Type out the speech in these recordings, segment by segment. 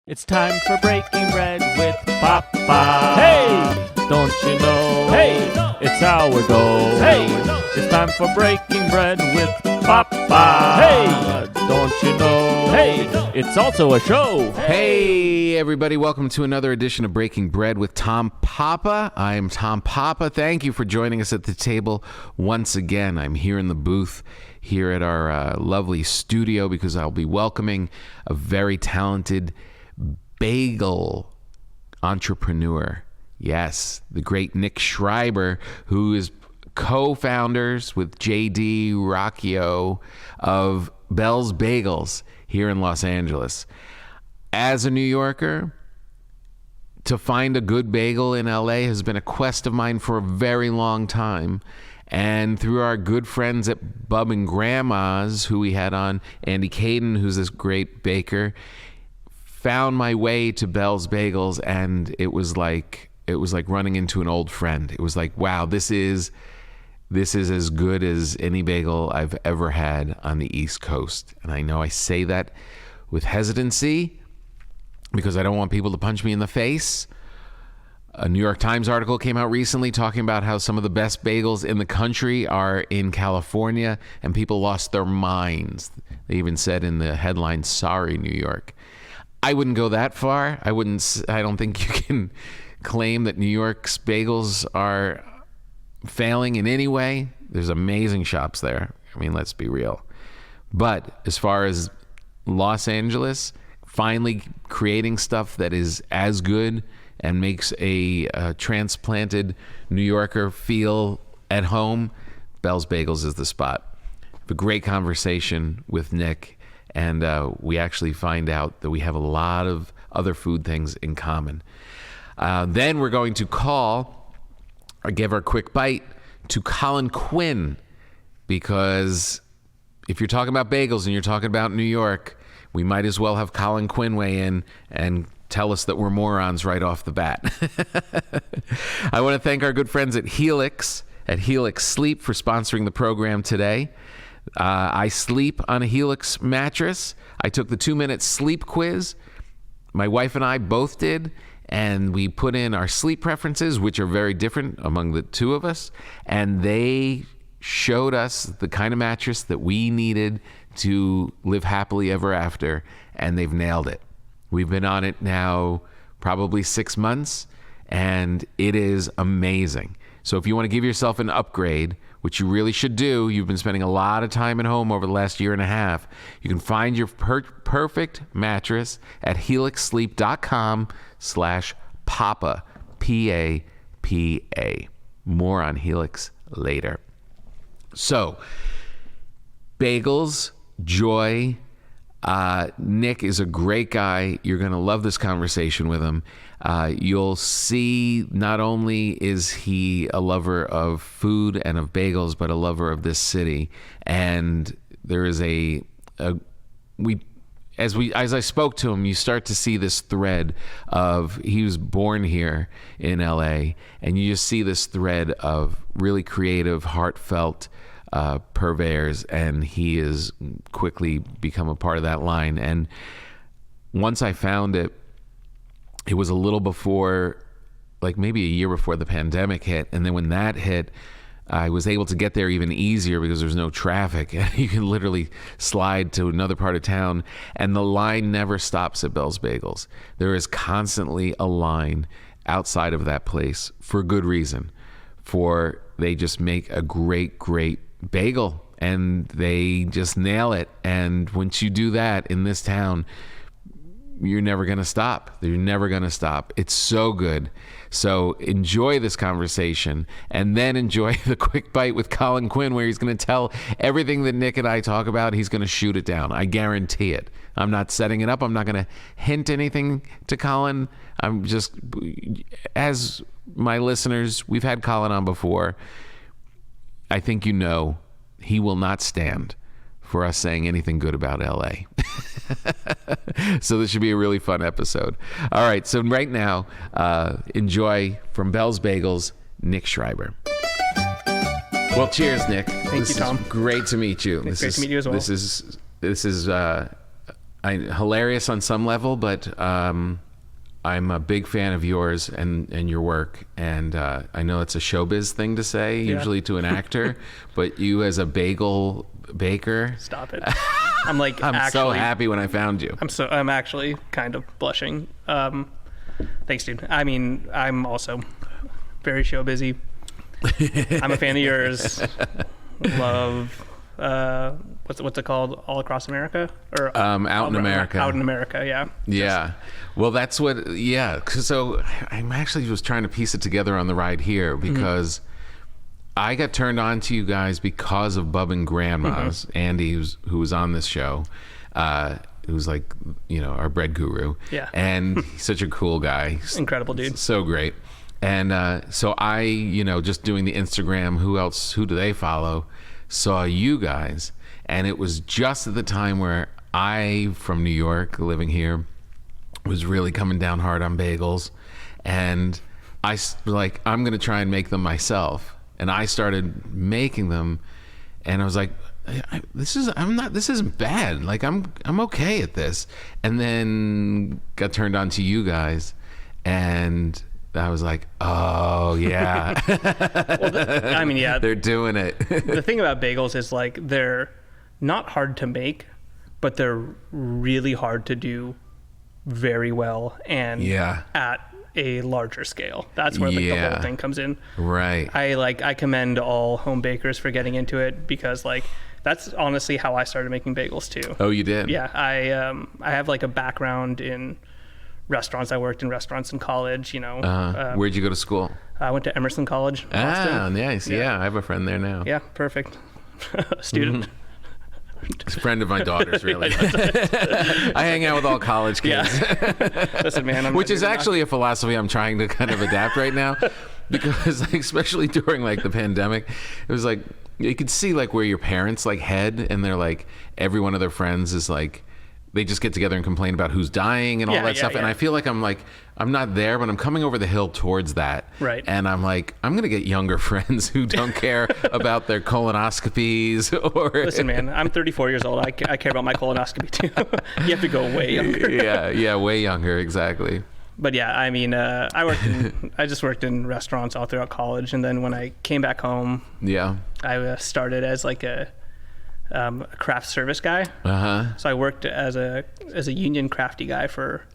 It's time for breaking bread with Papa. Hey, don't you know? Hey, it's our goal. Hey, it's time for breaking bread with Papa. Hey, don't you know? Hey, it's also a show. Hey, everybody, welcome to another edition of Breaking Bread with Tom Papa. I am Tom Papa. Thank you for joining us at the table once again. I'm here in the booth here at our lovely studio because I'll be welcoming a very talented bagel entrepreneur. Yes, the great Nick Schreiber, who is co-founders with JD Rocchio of Belle's Bagels here in Los Angeles. As a New Yorker, to find a good bagel in LA has been a quest of mine for a very long time. And through our good friends at Bub and Grandma's, who we had on, Andy Caden, who's this great baker, found my way to Belle's Bagels, and it was like running into an old friend. It was like, wow, this is as good as any bagel I've ever had on the East Coast. And I know I say that with hesitancy because I don't want people to punch me in the face. A New York Times article came out recently talking about how some of the best bagels in the country are in California, and people lost their minds. They even said in the headline, "Sorry, New York." I wouldn't go that far. I don't think you can claim that New York's bagels are failing in any way. There's amazing shops there. I mean, let's be real. But as far as Los Angeles, finally creating stuff that is as good and makes a transplanted New Yorker feel at home, Belle's Bagels is the spot. I have a great conversation with Nick. And we actually find out that we have a lot of other food things in common. Then we're going to give our quick bite to Colin Quinn, because if you're talking about bagels and you're talking about New York, we might as well have Colin Quinn weigh in and tell us that we're morons right off the bat. I want to thank our good friends at Helix Sleep for sponsoring the program today. I sleep on a Helix mattress. I took the 2-minute sleep quiz. My wife and I both did, and we put in our sleep preferences, which are very different among the two of us, and they showed us the kind of mattress that we needed to live happily ever after, and they've nailed it. We've been on it now probably 6 months, and it is amazing. So if you want to give yourself an upgrade, which you really should do, you've been spending a lot of time at home over the last year and a half, you can find your perfect mattress at helixsleep.com/Papa, P-A-P-A. More on Helix later. So, bagels, joy. Nick is a great guy. You're going to love this conversation with him. You'll see not only is he a lover of food and of bagels, but a lover of this city. And there is as I spoke to him, you start to see this thread of, he was born here in LA, and you just see this thread of really creative, heartfelt purveyors, and he has quickly become a part of that line. And once I found it, it was a little before, like maybe a year before the pandemic hit. And then when that hit, I was able to get there even easier because there's no traffic. You can literally slide to another part of town, and the line never stops at Belle's Bagels. There is constantly a line outside of that place for good reason. For they just make a great bagel, and they just nail it. And once you do that in this town, you're never going to stop. You're never going to stop. It's so good. So enjoy this conversation, and then enjoy the quick bite with Colin Quinn, where he's going to tell everything that Nick and I talk about. He's going to shoot it down. I guarantee it. I'm not setting it up. I'm not going to hint anything to Colin. I'm just, as my listeners, we've had Colin on before. I think you know he will not stand for us saying anything good about LA. So this should be a really fun episode. All right, so right now, enjoy from Belle's Bagels, Nick Schreiber. Well, cheers, Nick. Thank you, Tom. Great to meet you. It's great to meet you as well. This is hilarious on some level, but I'm a big fan of yours and your work. And I know it's a showbiz thing to say, usually to an actor, but you as a bagel baker. Stop it. I'm so happy when I found you. I'm actually kind of blushing. Thanks, dude. I mean, I'm also very show busy. I'm a fan of yours. Love what's it called? All Across America, or Out in America. Out in America, yeah. Yeah. Well, that's what. Yeah. So I'm actually was trying to piece it together on the ride here because I got turned on to you guys because of Bub and Grandma's. Andy, who was on this show. Who's like, our bread guru. Yeah. And he's such a cool guy. Incredible dude. So great. And so I, just doing the Instagram, who do they follow, saw you guys. And it was just at the time where I, from New York, living here, was really coming down hard on bagels. And I was like, I'm going to try and make them myself. And I started making them. And I was like, this isn't bad. Like I'm okay at this. And then got turned on to you guys, and I was like, oh yeah. Well, they're doing it. The thing about bagels is like they're not hard to make, but they're really hard to do very well and at a larger scale. That's where the whole thing comes in. Right. I commend all home bakers for getting into it, because that's honestly how I started making bagels too. Oh, you did? Yeah. I have like a background in restaurants. I worked in restaurants in college, Where'd you go to school? I went to Emerson College, Boston. Ah, nice. Yeah, I have a friend there now. Yeah, perfect. Student. He's a friend of my daughter's, really. I hang out with all college kids. Yeah. Listen, man. Which is actually a philosophy I'm trying to kind of adapt right now, because especially during the pandemic, it was like you could see where your parents head, and they're like every one of their friends is they just get together and complain about who's dying and all that stuff. Yeah. And I feel like I'm not there, but I'm coming over the hill towards that. Right. And I'm like, I'm going to get younger friends who don't care about their colonoscopies or... Listen, man, I'm 34 years old. I care about my colonoscopy too. You have to go way younger. Yeah, way younger, exactly. But yeah, I mean, I just worked in restaurants all throughout college. And then when I came back home, I started as a craft service guy. So I worked as a union crafty guy for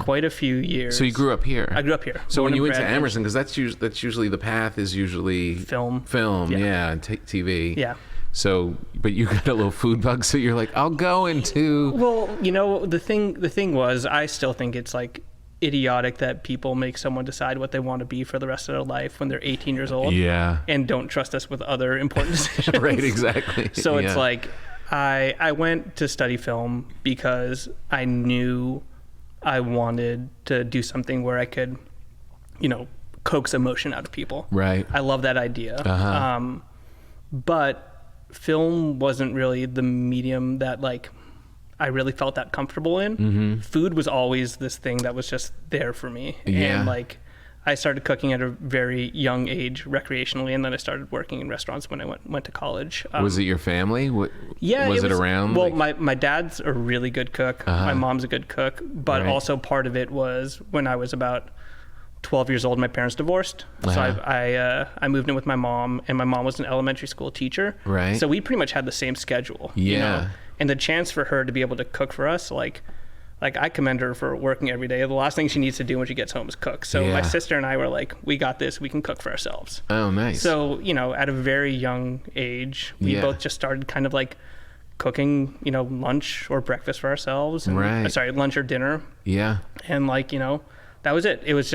quite a few years. So you grew up here? I grew up here. So when you went to Emerson, because that's usually the path is usually film, TV. Yeah. So, but you got a little food bug, so you're like, I'll go into. Well, the thing was, I still think it's idiotic that people make someone decide what they want to be for the rest of their life when they're 18 years old. Yeah. And don't trust us with other important decisions. Right, exactly. So it's I went to study film because I knew I wanted to do something where I could, coax emotion out of people. Right. I love that idea. But film wasn't really the medium that I really felt that comfortable in. Food was always this thing that was just there for me. Yeah. And I started cooking at a very young age recreationally, and then I started working in restaurants when I went to college. Was it your family? Yeah. Was it around? Well, my dad's a really good cook. My mom's a good cook, but also part of it was when I was about 12 years old, my parents divorced. So I moved in with my mom, and my mom was an elementary school teacher. Right. So we pretty much had the same schedule. Yeah. And the chance for her to be able to cook for us, I commend her for working every day. The last thing she needs to do when she gets home is cook. So my sister and I were like, we got this. We can cook for ourselves. Oh, nice. So, at a very young age, we both just started kind of cooking, lunch or breakfast for ourselves. And, sorry, lunch or dinner. Yeah. And that was it. It was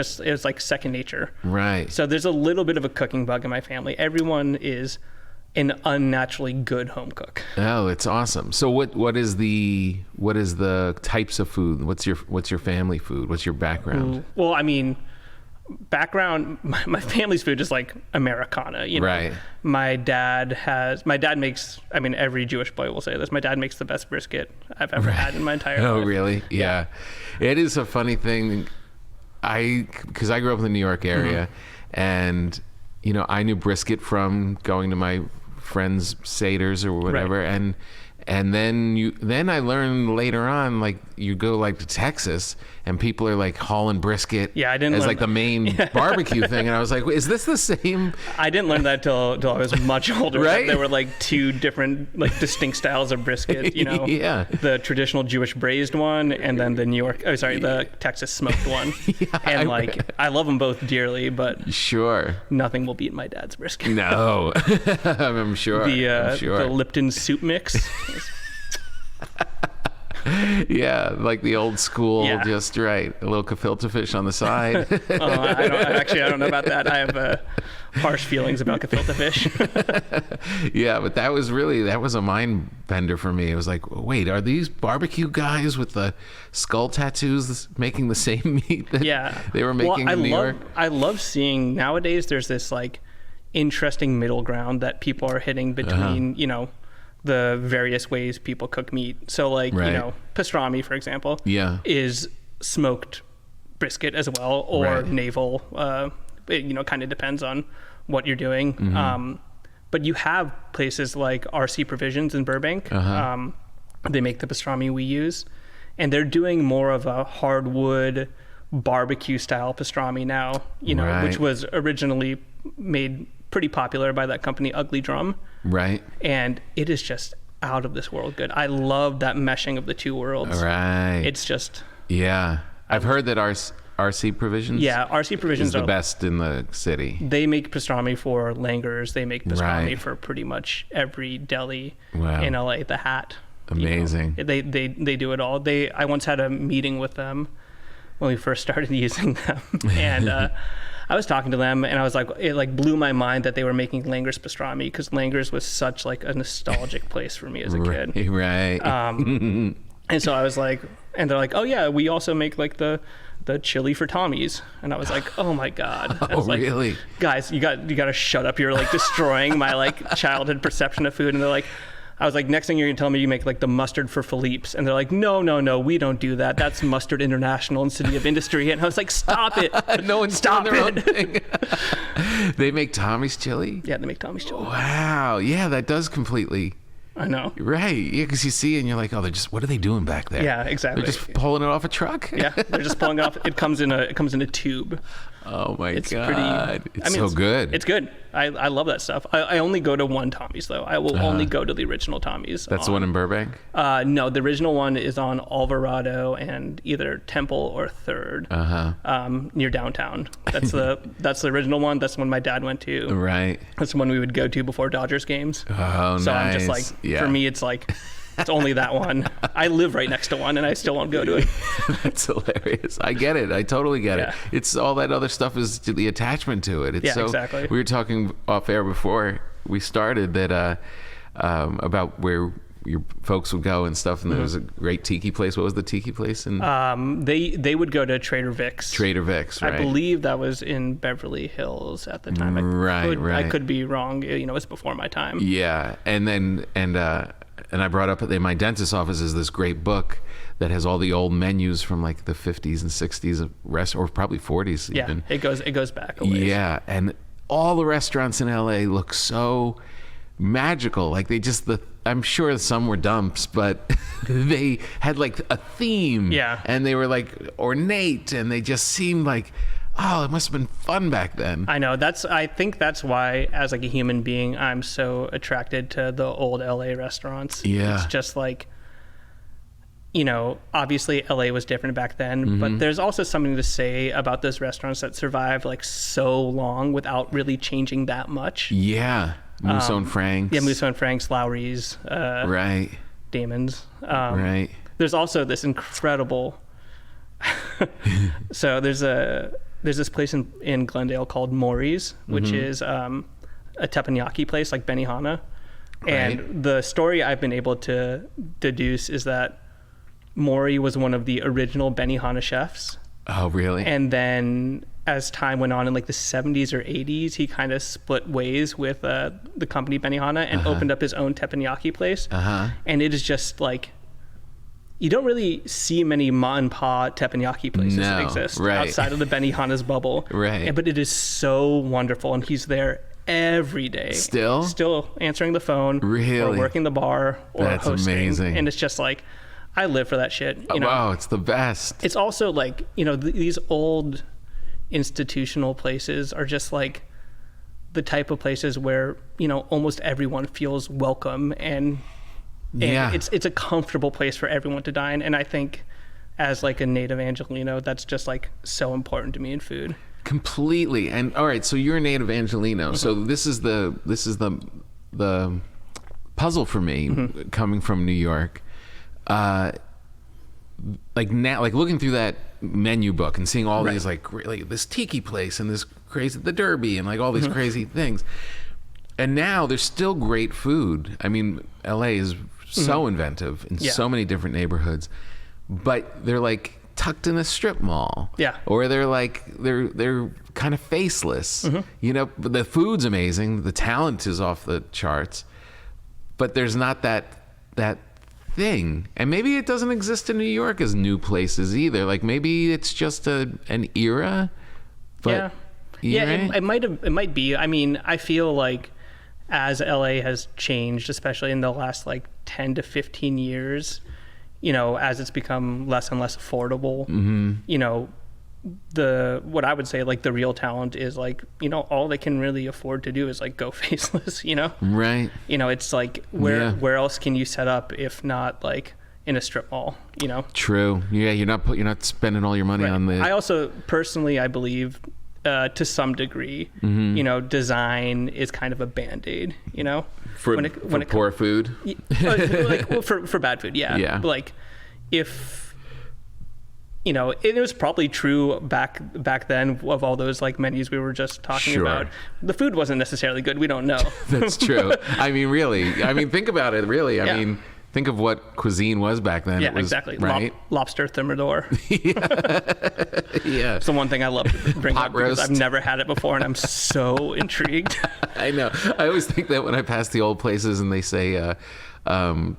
second nature. Right. So there's a little bit of a cooking bug in my family. Everyone is an unnaturally good home cook. Oh, it's awesome. So what is the types of food? What's your family food? What's your background? Well, I mean, background, my family's food is Americana, Right. My dad makes, I mean, every Jewish boy will say this, my dad makes the best brisket I've ever had in my entire life. Oh, really? Yeah. It is a funny thing. Because I grew up in the New York area, and I knew brisket from going to my friends' seders or whatever, And then I learned later on, like you go like to Texas and people are like hauling brisket as like the main barbecue thing. And I was like, is this the same? I didn't learn that till I was much older. Right? There were like two different, like distinct styles of brisket, you know, the traditional Jewish braised one and then the Texas smoked one. And I love them both dearly, but sure, nothing will beat my dad's brisket. No, I'm sure. The Lipton soup mix. Yeah, like the old school, just right. A little gefilte fish on the side. I don't know about that. I have harsh feelings about gefilte fish. Yeah, but that was a mind bender for me. It was like, wait, are these barbecue guys with the skull tattoos making the same meat that they were making in New York? I love seeing nowadays there's this like interesting middle ground that people are hitting between, you know, the various ways people cook meat. So like, you know, pastrami, for example, is smoked brisket as well, or navel. It, you know, kind of depends on what you're doing. Mm-hmm. But you have places like RC Provisions in Burbank. They make the pastrami we use, and they're doing more of a hardwood barbecue style pastrami now, you know, which was originally made pretty popular by that company Ugly Drum. Right. And it is just out of this world good. I love that meshing of the two worlds. Right. It's just... Yeah. I've heard that RC Provisions... Yeah, RC Provisions is the best in the city. They make pastrami for Langers. They make pastrami for pretty much every deli in LA. The Hat. Amazing. You know, they do it all. I once had a meeting with them when we first started using them. And... I was talking to them and I was like, it like blew my mind that they were making Langer's pastrami, because Langer's was such like a nostalgic place for me as a kid. Right. And so I was like, and they're like, oh yeah, we also make like the chili for Tommy's. And I was like, oh my God. I was like, really? Guys, you got to shut up. You're like destroying my like childhood perception of food. And they're like, I was like, next thing you're going to tell me you make like the mustard for Philippe's. And they're like, no, we don't do that. That's Mustard International and City of Industry. And I was like, stop it. No one's doing their own thing. They make Tommy's chili? Yeah, they make Tommy's chili. Wow. Yeah, that does completely... I know. Right. Yeah, because you see it and you're like, oh, what are they doing back there? Yeah, exactly. They're just pulling it off a truck? Yeah, they're just pulling it off. It comes in a tube. Oh my God. It's so good. It's good. I love that stuff. I only go to one Tommy's though. I will only go to the original Tommy's. That's the one in Burbank? No, the original one is on Alvarado and either Temple or 3rd, near downtown. That's the original one. That's the one my dad went to. Right. That's the one we would go to before Dodgers games. Oh, so nice. I'm just like, for me, it's like, it's only that one. I live right next to one and I still won't go to it. That's hilarious. I get it. I totally get it. It's all that other stuff is the attachment to it. It's exactly. We were talking off air before we started that about where your folks would go and stuff, and there was a great tiki place. What was the tiki place? They would go to Trader Vic's. Trader Vic's, right. I believe that was in Beverly Hills at the time. I could be wrong. You know, it's before my time. Yeah, and I brought up at my dentist's office is this great book that has all the old menus from like the 50s and 60s of or probably 40s even. Yeah, it goes back a ways. Yeah, and all the restaurants in LA look so magical. Like I'm sure some were dumps, but they had like a theme. Yeah. And they were like ornate, and they just seemed like, oh, it must have been fun back then. I know. I think that's why, as like a human being, I'm so attracted to the old LA restaurants. Yeah. It's just like, you know, obviously LA was different back then, but there's also something to say about those restaurants that survived like so long without really changing that much. Yeah. Musso and Frank's. Yeah, Musso and Frank's, Lowry's. Right. Damon's. Right. There's also this incredible... So there's this place in Glendale called Maury's, which is a teppanyaki place like Benihana. Right. And the story I've been able to deduce is that Maury was one of the original Benihana chefs. Oh, really? And then as time went on in like the 70s or 80s, he kind of split ways with the company Benihana and opened up his own teppanyaki place. And it is just like, you don't really see many ma and pa teppanyaki places that exist outside of the Benihana's bubble. Right. But it is so wonderful, and he's there every day. Still answering the phone. Really? Or working the bar or That's hosting. Amazing. And it's just like, I live for that shit. You know? Wow, it's the best. It's also like, these old institutional places are just like the type of places where, almost everyone feels welcome and it's a comfortable place for everyone to dine. And I think as like a native Angelino, that's just like so important to me in food. Completely. And all right, so you're a native Angelino. So this is the puzzle for me coming from New York. Like now, like looking through that menu book and seeing all these like this tiki place and this crazy the Derby and like all these crazy things. And now there's still great food. I mean, LA is so inventive in so many different neighborhoods, but they're like tucked in a strip mall. Yeah. Or they're like they're kind of faceless. But the food's amazing, the talent is off the charts, but there's not that thing. And maybe it doesn't exist in New York as new places either. Like maybe it's just an era. But it might be. I mean, I feel like as LA has changed, especially in the last like 10 to 15 years, as it's become less and less affordable, what I would say like the real talent is like, all they can really afford to do is like go faceless, Right. It's like where else can you set up if not like in a strip mall, True. Yeah, you're not spending all your money on the I also personally I believe to some degree, design is kind of a Band-Aid, for poor food. For bad food, yeah. Yeah. Like if it was probably true back then of all those like menus we were just talking about. The food wasn't necessarily good. We don't know. That's true. I mean, really. I mean, think about it. Really. I mean, think of what cuisine was back then. Yeah, it was, exactly. Right? Lobster thermidor. Yeah. It's the one thing I love to bring Pot up because roast. I've never had it before and I'm so intrigued. I know. I always think that when I pass the old places and they say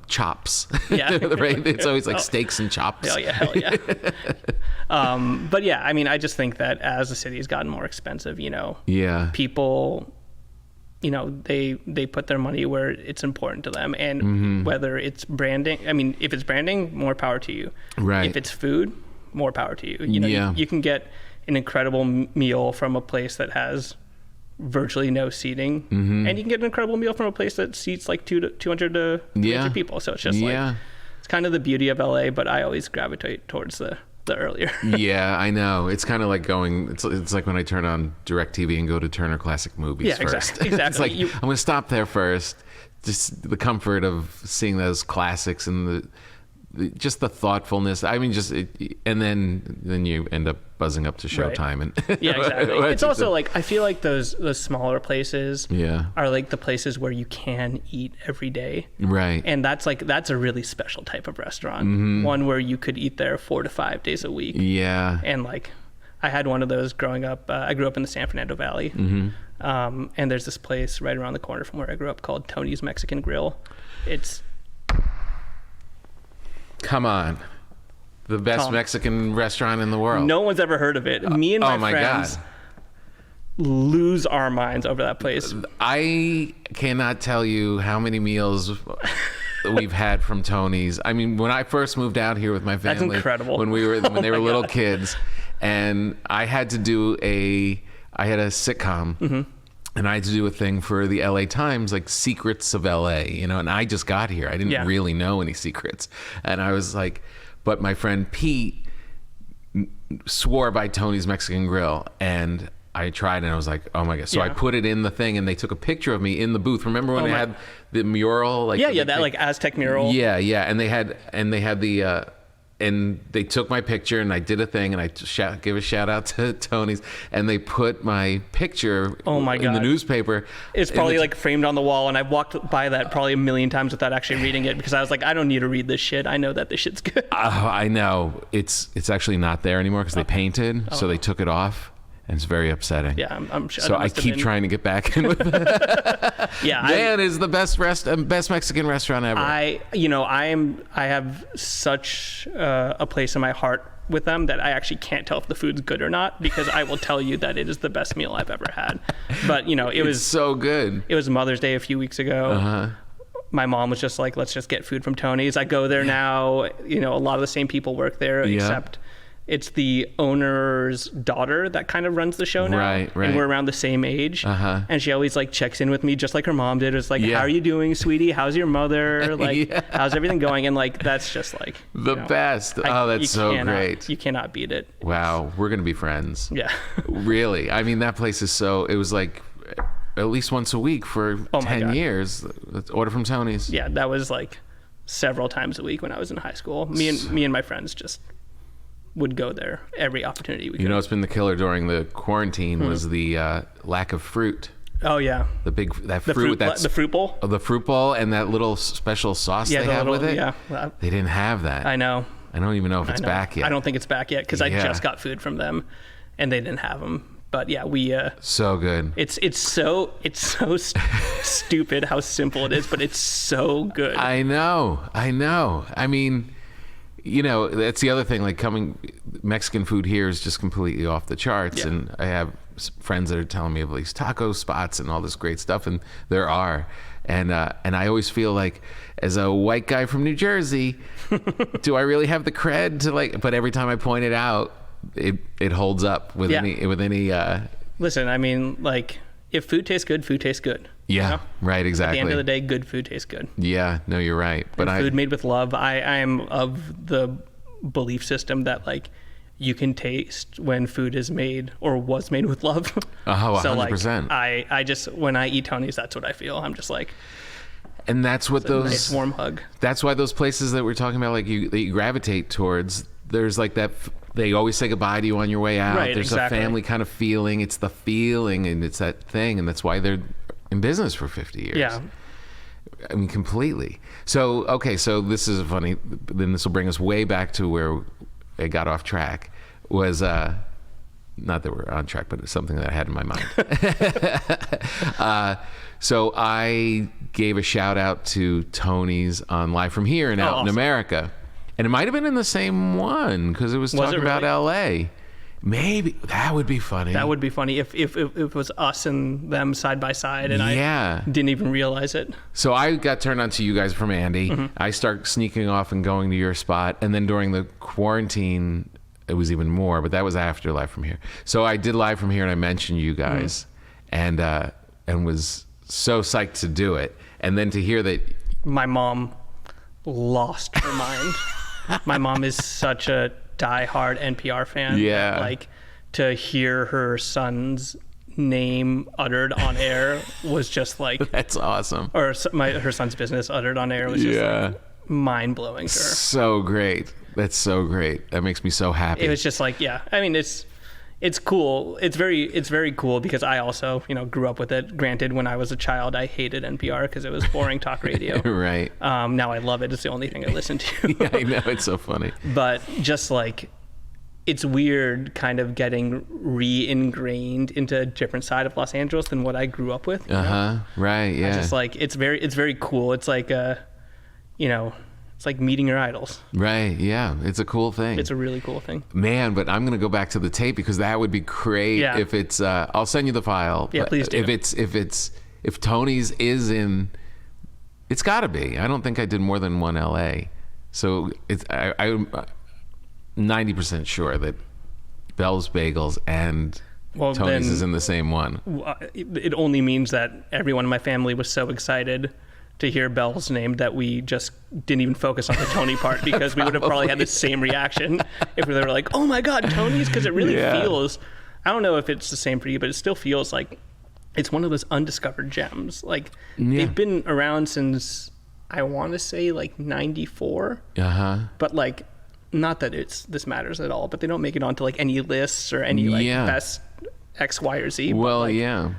chops. Yeah. Right? It's always like steaks and chops. Hell yeah. But yeah, I mean, I just think that as the city has gotten more expensive, people, they put their money where it's important to them. And whether it's branding, I mean, if it's branding, more power to you. Right. If it's food, more power to you. You can get an incredible meal from a place that has virtually no seating, and you can get an incredible meal from a place that seats like 200 to 300 people. So it's just like, it's kind of the beauty of LA, but I always gravitate towards the earlier. Yeah, I know. It's kind of like it's like when I turn on DirecTV and go to Turner Classic Movies first. Exactly. It's like, I'm going to stop there first. Just the comfort of seeing those classics and just the thoughtfulness. I mean, and then you end up buzzing up to Showtime. Right. And yeah, exactly. It's also like, I feel like those smaller places are like the places where you can eat every day. Right. And that's a really special type of restaurant. One where you could eat there 4 to 5 days a week. Yeah. And like, I had one of those growing up. I grew up in the San Fernando Valley. And there's this place right around the corner from where I grew up called Tony's Mexican Grill. Come on. The best Mexican restaurant in the world. No one's ever heard of it. Me and my friends lose our minds over that place. I cannot tell you how many meals we've had from Tony's. I mean, when I first moved out here with my family, that's incredible. When they were little kids, and I had a sitcom. And I had to do a thing for the LA Times, like Secrets of LA, and I just got here. I didn't really know any secrets. And I was like, but my friend Pete swore by Tony's Mexican Grill. And I tried and I was like, oh my God. So I put it in the thing and they took a picture of me in the booth. Remember when they had the mural? Like that like Aztec mural. Yeah. And they had the, and they took my picture and I did a thing and I gave a shout out to Tony's and they put my picture in the newspaper. It's probably like framed on the wall and I've walked by that probably a million times without actually reading it because I was like, I don't need to read this shit. I know that this shit's good. I know. It's actually not there anymore because they painted, so they took it off. And it's very upsetting. Yeah, I'm sure. So I keep trying to get back in with that. Yeah, is the best Mexican restaurant ever. I have such a place in my heart with them that I actually can't tell if the food's good or not, because I will tell you that it is the best meal I've ever had. But it was so good. It was Mother's Day a few weeks ago. My mom was just like, let's just get food from Tony's. I go there now. A lot of the same people work there, except it's the owner's daughter that kind of runs the show now. Right. And we're around the same age. And she always like checks in with me just like her mom did. It's like, how are you doing, sweetie? How's your mother? Like, how's everything going? And like, that's just like the best. That's so great. You cannot beat it. Wow. We're going to be friends. Yeah. Really. I mean, that place is it was like at least once a week for 10 years. Let's order from Tony's. Yeah. That was like several times a week when I was in high school. Me and my friends just would go there every opportunity we could. It's been the killer during the quarantine was the lack of fruit. Oh yeah, the fruit bowl. The fruit bowl and that little special sauce they have with it. Yeah, they didn't have that. I know. I don't even know if it's back yet. I don't think it's back yet because I just got food from them, and they didn't have them. But yeah, we so good. It's so stupid how simple it is, but it's so good. I know. I mean, that's the other thing. Like Mexican food here is just completely off the charts, and I have friends that are telling me of these taco spots and all this great stuff, and there are. And I always feel like, as a white guy from New Jersey, do I really have the cred to like? But every time I point it out, it holds up with any. Listen, I mean, like, if food tastes good, food tastes good. Yeah, right, exactly. At the end of the day, good food tastes good. Yeah, no, you're right. But food made with love. I am of the belief system that like you can taste when food is made or was made with love. Oh, 100%. So like, I just, when I eat Tony's, that's what I feel. I'm just like, and that's what those nice warm hug. That's why those places that we're talking about, like that you gravitate towards. There's like that. They always say goodbye to you on your way out. Right, There's a family kind of feeling. It's the feeling, and it's that thing, and that's why they're in business for 50 years. Yeah. I mean, completely. So, okay, so this is funny. Then this will bring us way back to where I got off track. Was not that we're on track, but it's something that I had in my mind. So I gave a shout out to Tony's on Live From Here and Out in America. And it might have been in the same one because it was talking about LA. Maybe that would be funny. That would be funny if it was us and them side by side, and I didn't even realize it. So I got turned on to you guys from Andy. Mm-hmm. I start sneaking off and going to your spot, and then during the quarantine, it was even more. But that was after Live From Here. So I did Live From Here, and I mentioned you guys, and was so psyched to do it, and then to hear that my mom lost her mind. My mom is such a diehard NPR fan. Yeah. Like, to hear her son's name uttered on air was just like... That's awesome. Or her son's business uttered on air was just like mind-blowing to her. So great. That's so great. That makes me so happy. It was just like, I mean, it's cool. It's very cool because I also, grew up with it. Granted, when I was a child, I hated NPR because it was boring talk radio. Right. Now I love it. It's the only thing I listen to. Yeah, I know. It's so funny. But just like, it's weird kind of getting re-ingrained into a different side of Los Angeles than what I grew up with. Right. Yeah. I just like, it's very cool. It's like, it's like meeting your idols. Right, yeah. It's a cool thing. It's a really cool thing. Man, but I'm going to go back to the tape because that would be great if it's... I'll send you the file. Yeah, please do. If Tony's is in... It's got to be. I don't think I did more than one LA. So I'm 90% sure that Belle's Bagels and Tony's is in the same one. It only means that everyone in my family was so excited to hear Belle's name that we just didn't even focus on the Tony part because we would have probably had the same reaction if they were like, oh my God, Tony's, because it really feels, I don't know if it's the same for you, but it still feels like it's one of those undiscovered gems. Like they've been around since, I want to say like 94, but like, not that this matters at all, but they don't make it onto like any lists or any like best X, Y, or Z. Well, but, like,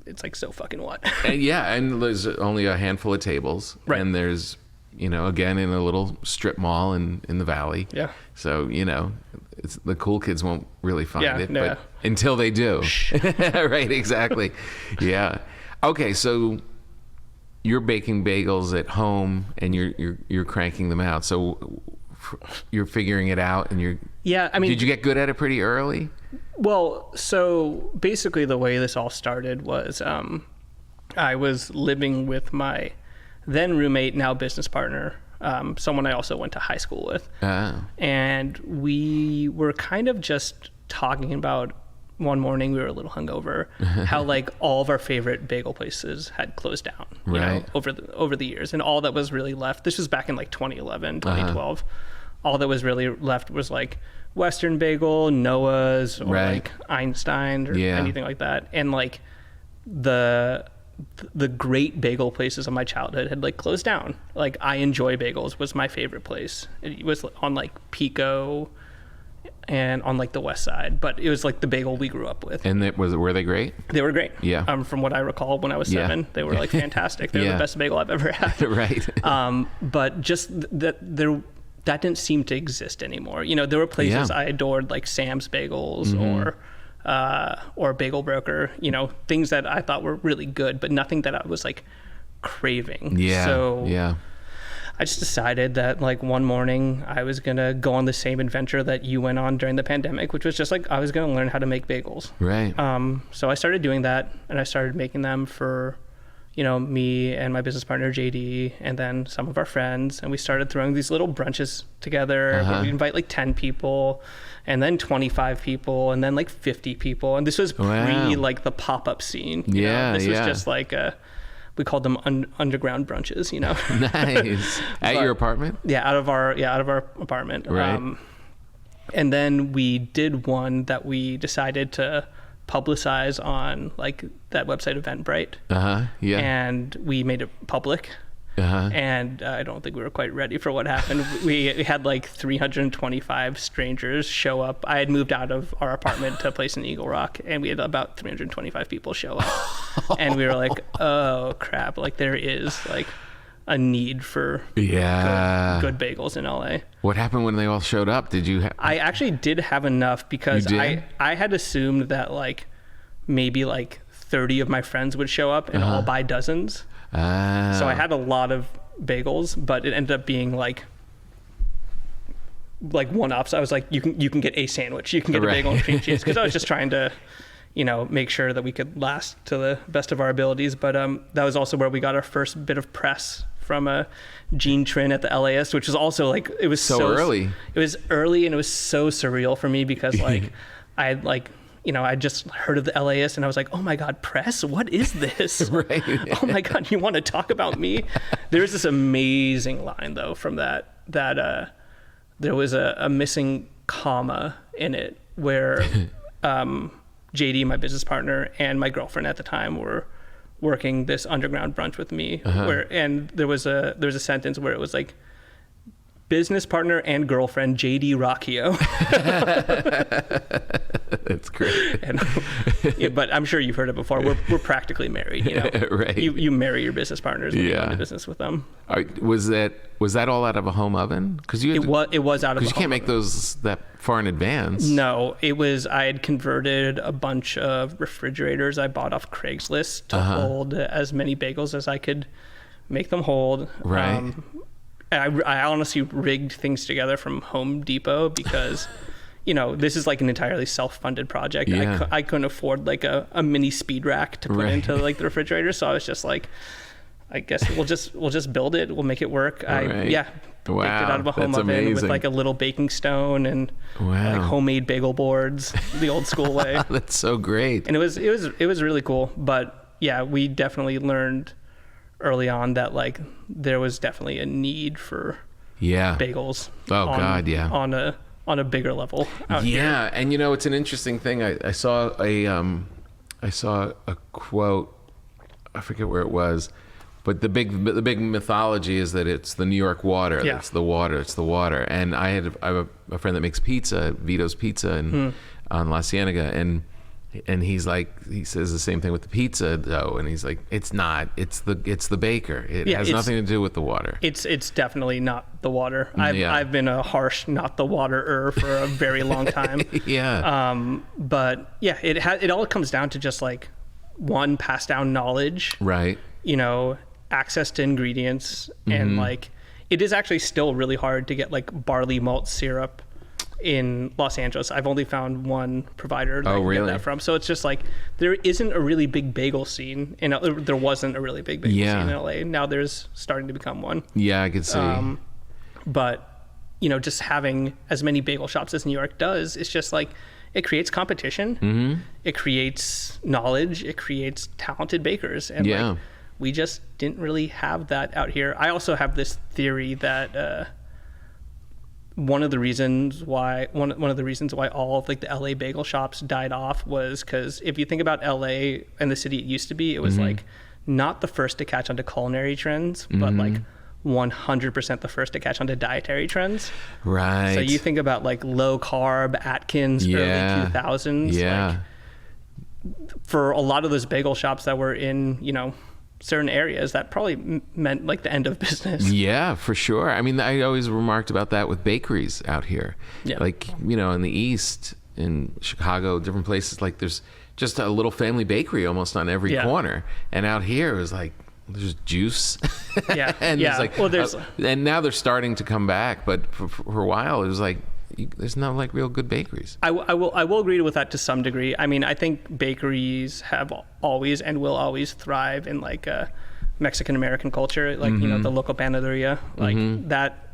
it's like, so fucking what? and there's only a handful of tables. Right. And there's, again, in a little strip mall in the valley. Yeah. So, it's, the cool kids won't really find it, but until they do. Right, exactly. Yeah. Okay, so you're baking bagels at home and you're cranking them out. So you're figuring it out and you're... Yeah, I mean... Did you get good at it pretty early? Well, so basically the way this all started was I was living with my then roommate, now business partner, someone I also went to high school with. Oh. And we were kind of just talking about, one morning we were a little hungover, how like all of our favorite bagel places had closed down, you know, over the years. And all that was really left, this was back in like 2011, 2012. All that was really left was like Western Bagel, Noah's, or like Einstein or anything like that. And like the great bagel places of my childhood had like closed down. Like I Enjoy Bagels was my favorite place. It was on like Pico and on like the west side, but it was like the bagel we grew up with. And were they great? They were great. Yeah. From what I recall when I was 7, they were like fantastic. They were the best bagel I've ever had. Right. But just that didn't seem to exist anymore. You know, there were places I adored, like Sam's Bagels or Bagel Broker, you know, things that I thought were really good, but nothing that I was like craving. Yeah. So I just decided that like one morning I was going to go on the same adventure that you went on during the pandemic, which was just like, I was going to learn how to make bagels. Right. So I started doing that, and I started making them for, you know, me and my business partner, JD, and then some of our friends. And we started throwing these little brunches together. Where we invite like 10 people and then 25 people and then like 50 people. And this was pre like the pop-up scene. You know? This was just like we called them underground brunches, you know. Nice. At your apartment? Yeah, out of our apartment. Right. And then we did one that we decided to publicize on like that website Eventbrite. Yeah. And we made it public. And I don't think we were quite ready for what happened. We had like 325 strangers show up. I had moved out of our apartment to a place in Eagle Rock, and we had about 325 people show up. And we were like, oh crap, like there is like a need for good bagels in LA. What happened when they all showed up? Did you I actually did have enough, because I had assumed that like maybe like 30 of my friends would show up and all buy dozens. So I had a lot of bagels, but it ended up being like one-ups. I was like, you can get a sandwich, you can get a bagel and cream cheese, because I was just trying to, you know, make sure that we could last to the best of our abilities. But that was also where we got our first bit of press from Gene Trin at the LAist, which was also like, it was so early. It was early, and it was so surreal for me, because like I had like, you know, I just heard of the LAist and I was like, oh my God, press? What is this? Oh my God, you want to talk about me? There's this amazing line though from that there was a missing comma in it where JD, my business partner, and my girlfriend at the time were working this underground brunch with me, and there was a sentence where it was like, business partner and girlfriend JD Rocchio. That's great. And, but I'm sure you've heard it before. We're practically married, you know. Right. You marry your business partners when you go into business with them. Was that all out of a home oven? Because it was out of. Because you can't make those that far in advance. No, it was. I had converted a bunch of refrigerators I bought off Craigslist to hold as many bagels as I could make them hold. Right. I honestly rigged things together from Home Depot, because, you know, this is like an entirely self-funded project. Yeah. I couldn't afford like a mini speed rack to put into like the refrigerator. So I was just like, I guess we'll just build it. We'll make it work. Baked it out of a home oven with like a little baking stone and like homemade bagel boards, the old school way. That's so great. And it was really cool. But yeah, we definitely learned early on that like there was definitely a need for bagels. On a bigger level out here. And you know, it's an interesting thing. I saw a quote, I forget where it was, but the big mythology is that it's the New York water. It's the water. And I have a friend that makes pizza, Vito's Pizza, on La Cienega, and he says the same thing with the pizza dough, and he's like, it's not, it's the baker. It has nothing to do with the water. It's definitely not the water. I've been a harsh not the water-er for a very long time. But yeah, it all comes down to just like one, passed down knowledge, right? You know, access to ingredients, and like it is actually still really hard to get like barley malt syrup in Los Angeles. I've only found one provider that I can get that from. So it's just like there isn't a really big bagel scene. There wasn't a really big bagel scene in LA. Now there's starting to become one. Yeah, I could see. But just having as many bagel shops as New York does, it's just like it creates competition. Mm-hmm. It creates knowledge. It creates talented bakers. And like, we just didn't really have that out here. I also have this theory that one of the reasons why all of like the LA bagel shops died off was because if you think about LA and the city it used to be, it was like not the first to catch on to culinary trends, but like 100% the first to catch on to dietary trends. Right. So you think about like low carb Atkins early 2000s. Yeah. Like, for a lot of those bagel shops that were in, certain areas, that probably meant like the end of business. Yeah, for sure. I mean, I always remarked about that with bakeries out here. Yeah. Like, in the East, in Chicago, different places, like there's just a little family bakery almost on every corner. And out here it was like, there's juice. Yeah. And yeah. Like, well, there's and now they're starting to come back, but for a while it was like, there's not like real good bakeries. I will agree with that to some degree. I mean, I think bakeries have always and will always thrive in like Mexican American culture, like the local panaderia, like that.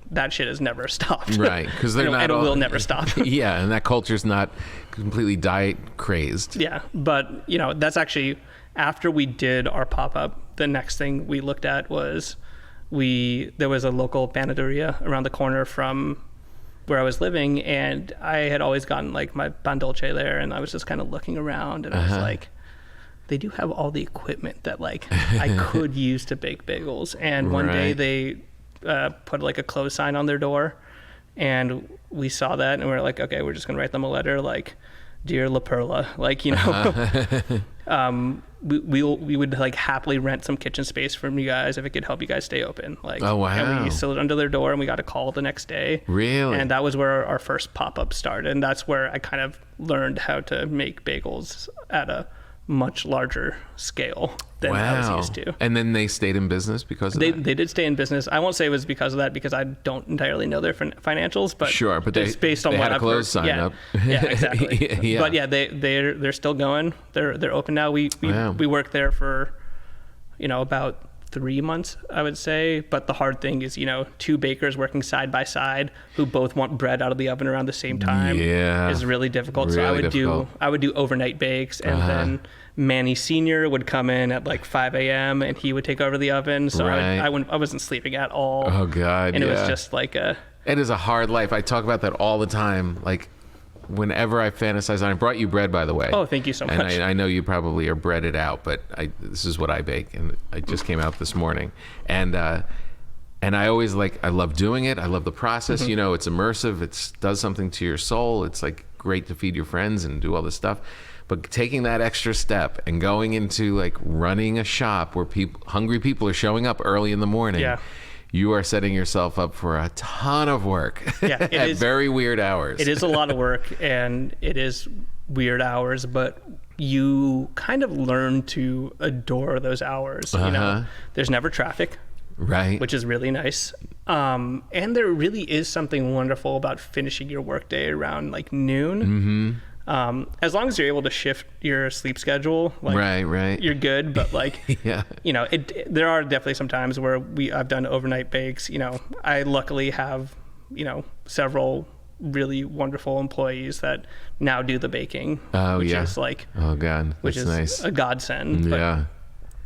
That shit has never stopped. Right, because they're not. And it will never stop. Yeah, and that culture's not completely diet crazed. Yeah, but that's actually after we did our pop-up. The next thing we looked at was there was a local panaderia around the corner from where I was living, and I had always gotten like my pan dulce there, and I was just kind of looking around, and I was like, they do have all the equipment that like I could use to bake bagels. And one day they put like a close sign on their door, and we saw that, and we were like, okay, we're just gonna write them a letter like, dear La Perla, like we would like happily rent some kitchen space from you guys if it could help you guys stay open. Like, oh wow! And we sealed it under their door, and we got a call the next day. Really? And that was where our first pop-up started, and that's where I kind of learned how to make bagels at a much larger scale than I was used to. And then they stayed in business because of that? They did stay in business. I won't say it was because of that, because I don't entirely know their financials, but sure, but it's based on they what had a I've close sign up. Yeah, exactly. Yeah. But yeah, they're still going. They're open now. We worked there for about 3 months, I would say. But the hard thing is, two bakers working side by side who both want bread out of the oven around the same time is really difficult. Really so I would do overnight bakes, and then Manny Senior would come in at like 5 a.m. and he would take over the oven. So I wasn't sleeping at all. Oh God. And it was just like it is a hard life. I talk about that all the time. Like whenever I fantasize, and I brought you bread, by the way. Oh, thank you so much. And I know you probably are breaded out, but this is what I bake, and I just came out this morning. And I always I love doing it. I love the process. Mm-hmm. It's immersive. It does something to your soul. It's like great to feed your friends and do all this stuff. But taking that extra step and going into like running a shop where hungry people are showing up early in the morning. Yeah. You are setting yourself up for a ton of work at very weird hours. It is a lot of work, and it is weird hours, but you kind of learn to adore those hours. There's never traffic, right? Which is really nice. And there really is something wonderful about finishing your workday around like noon. Mm-hmm. As long as you're able to shift your sleep schedule, right, you're good. But there are definitely some times where I've done overnight bakes. I luckily have, several really wonderful employees that now do the baking. Which is like, oh God, which is nice. A godsend. Yeah.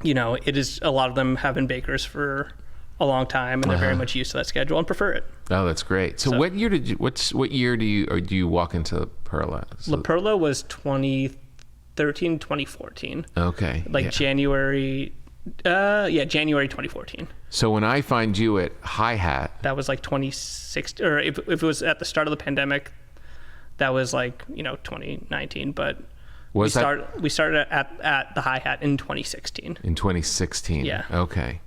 But, it is, a lot of them have been bakers for a long time, and they're very much used to that schedule and prefer it. Oh, that's great. So what year do you walk into Perla? La Perla was 2013, 2014. Okay. January 2014. So when I find you at Hi Hat, that was like 2016, or if it was at the start of the pandemic, that was 2019, but we started at the Hi Hat in 2016. In 2016. Yeah. Okay.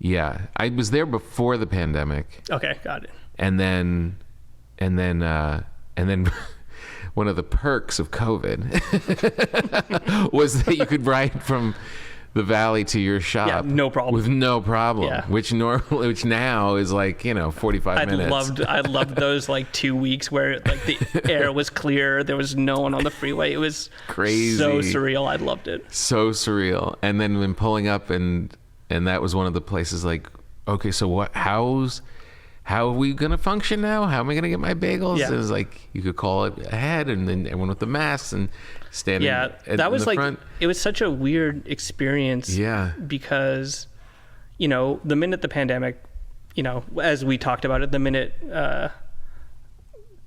Yeah, I was there before the pandemic. Okay, got it. And then one of the perks of COVID was that you could write from the valley to your shop. Yeah, no problem. With no problem. Yeah. Which now is like, 45 minutes. I loved those like 2 weeks where like the air was clear. There was no one on the freeway. It was crazy. So surreal. I loved it. So surreal. And then when pulling up and that was one of the places like, okay, so how are we going to function now? How am I going to get my bagels? Yeah. It was like, you could call it ahead, and then everyone with the masks and standing that was in the like, front. It was such a weird experience. Yeah. Because, the minute the pandemic, as we talked about it, the minute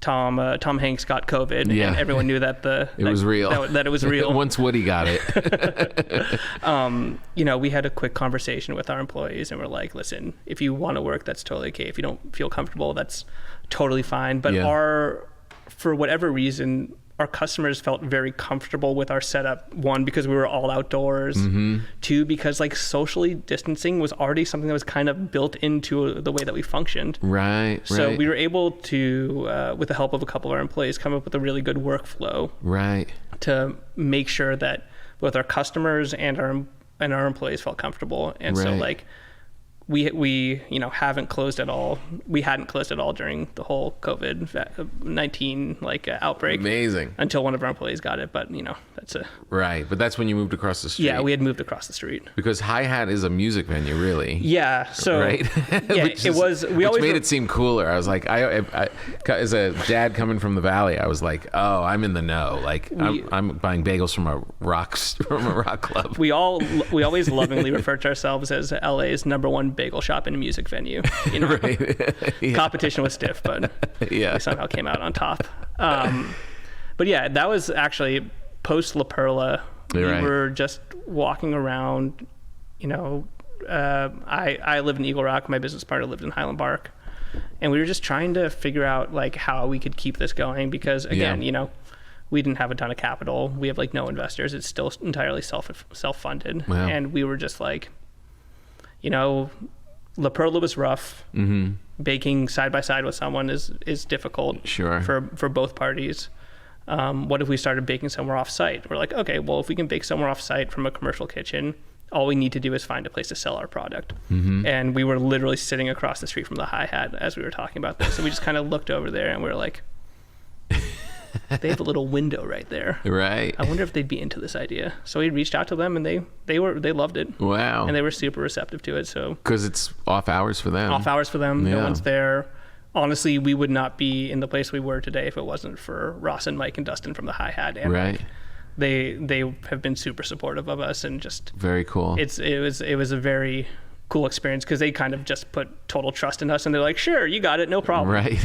Tom Hanks got COVID, and everyone knew that it was real. That it was real. Once Woody got it. We had a quick conversation with our employees, and we're like, listen, if you want to work, that's totally okay. If you don't feel comfortable, that's totally fine. But for whatever reason, our customers felt very comfortable with our setup. One, because we were all outdoors. Mm-hmm. Two, because like socially distancing was already something that was kind of built into the way that we functioned. Right. So we were able to, with the help of a couple of our employees, come up with a really good workflow. Right. To make sure that both our customers and our employees felt comfortable. And so like we haven't closed at all. We hadn't closed at all during the whole COVID-19 outbreak. Amazing. Until one of our employees got it, but that's a right. But that's when you moved across the street. Yeah, we had moved across the street. Because Hi-Hat is a music venue, really. Yeah. So right. Yeah, it was. We always made it seem cooler. I was like, I as a dad coming from the valley, I was like, oh, I'm in the know. Like I'm buying bagels from a rock club. We always lovingly refer to ourselves as LA's #1 bagel shop and music venue. Right. Yeah. Competition was stiff, but we somehow came out on top. But yeah, that was actually post La Perla. We were just walking around. I lived in Eagle Rock. My business partner lived in Highland Park, and we were just trying to figure out like how we could keep this going because again, we didn't have a ton of capital. We have like no investors. It's still entirely self-funded, and we were just like, La Perla was rough. Mm-hmm. Baking side by side with someone is difficult. Sure. For both parties. What if we started baking somewhere off site? We're like, okay, well, if we can bake somewhere off site from a commercial kitchen, all we need to do is find a place to sell our product. Mm-hmm. And we were literally sitting across the street from the Hi-Hat as we were talking about this. So we just kind of looked over there and we were like, they have a little window right there. Right. I wonder if they'd be into this idea. So we reached out to them and they loved it. Wow. And they were super receptive to it. So because it's off hours for them. Off hours for them. Yeah. No one's there. Honestly, we would not be in the place we were today if it wasn't for Ross and Mike and Dustin from the Hi-Hat. And right. They have been super supportive of us and just very cool. It was a very cool experience because they kind of just put total trust in us and they're like, sure, you got it, no problem. Right.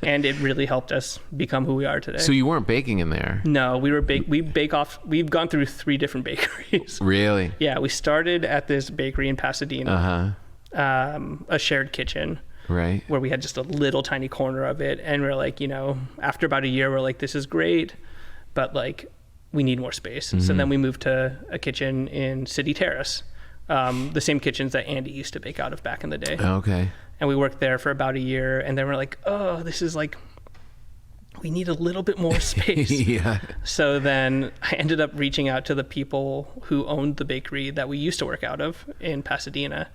And it really helped us become who we are today. So you weren't baking in there? No, we've gone through 3 different bakeries. Really? Yeah, we started at this bakery in Pasadena, a shared kitchen. Right. Where we had just a little tiny corner of it. And we're like, after about a year, we're like, this is great, but like, we need more space. Mm-hmm. So then we moved to a kitchen in City Terrace, the same kitchens that Andy used to bake out of back in the day. Okay. And we worked there for about a year. And then we're like, oh, this is like, we need a little bit more space. Yeah. So then I ended up reaching out to the people who owned the bakery that we used to work out of in Pasadena.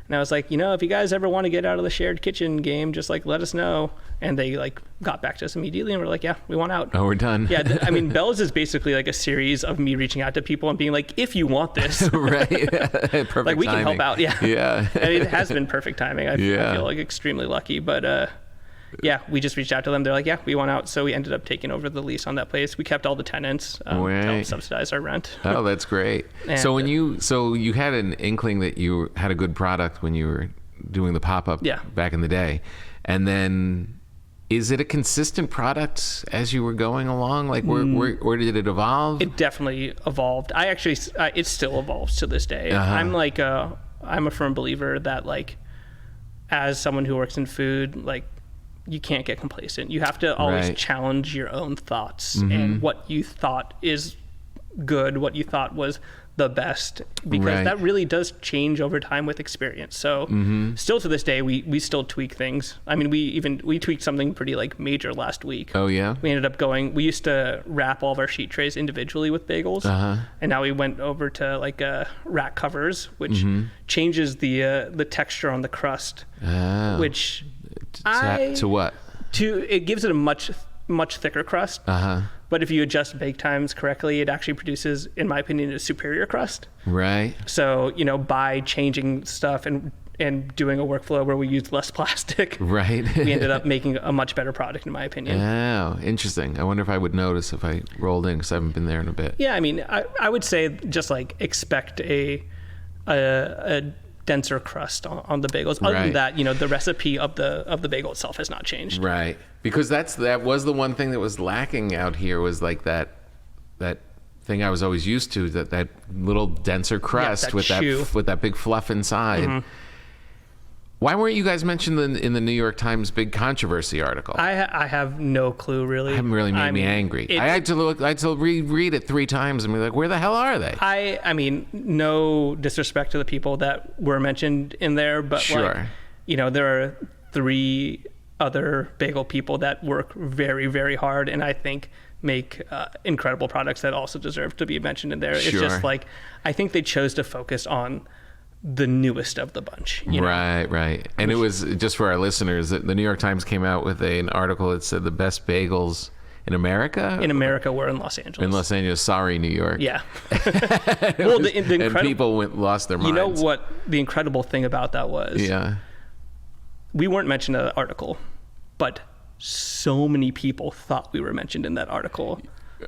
And I was like, if you guys ever want to get out of the shared kitchen game, just like let us know. And they like got back to us immediately and we're like, yeah, we want out. Oh, we're done. Yeah. Belle's is basically like a series of me reaching out to people and being like, if you want this, right. Perfect like we timing. can help out. Yeah. Yeah. And it has been perfect timing. I feel like extremely lucky, but, yeah, we just reached out to them. They're like, yeah, we want out. So we ended up taking over the lease on that place. We kept all the tenants to help subsidize our rent. Oh, that's great. And so you had an inkling that you had a good product when you were doing the pop-up back in the day. And then is it a consistent product as you were going along? Like where did it evolve? It definitely evolved. It still evolves to this day. Uh-huh. I'm a firm believer that like, as someone who works in food, like, you can't get complacent. You have to always challenge your own thoughts and what you thought is good, what you thought was the best, because that really does change over time with experience. So still to this day, we still tweak things. I mean, we tweaked something pretty like major last week. Oh yeah. We ended up we used to wrap all of our sheet trays individually with bagels. And now we went over to like rack covers, which changes the texture on the crust, which to what? It gives it a much thicker crust. But if you adjust bake times correctly, it actually produces, in my opinion, a superior crust. Right. So, by changing stuff and doing a workflow where we used less plastic, right, we ended up making a much better product, in my opinion. Oh, interesting. I wonder if I would notice if I rolled in, because I haven't been there in a bit. Yeah, I mean, I would say just like expect a denser crust on the bagels. Other than that, the recipe of the bagel itself has not changed. Right. Because that was the one thing that was lacking out here, was like that thing I was always used to, that little denser crust with that big fluff inside. Why weren't you guys mentioned in the New York Times big controversy article? I have no clue, really. It haven't really made me angry. I had to reread it 3 times and be like, where the hell are they? I mean, no disrespect to the people that were mentioned in there, but sure. There are 3 other bagel people that work very, very hard, and I think make incredible products that also deserve to be mentioned in there. It's just like, I think they chose to focus on the newest of the bunch. Right. And it was, just for our listeners, the New York Times came out with an article that said the best bagels in America? In America, we're in Los Angeles. In Los Angeles. Sorry, New York. Yeah. Well, and people lost their minds. You know what the incredible thing about that was? Yeah. We weren't mentioned in the article, but so many people thought we were mentioned in that article.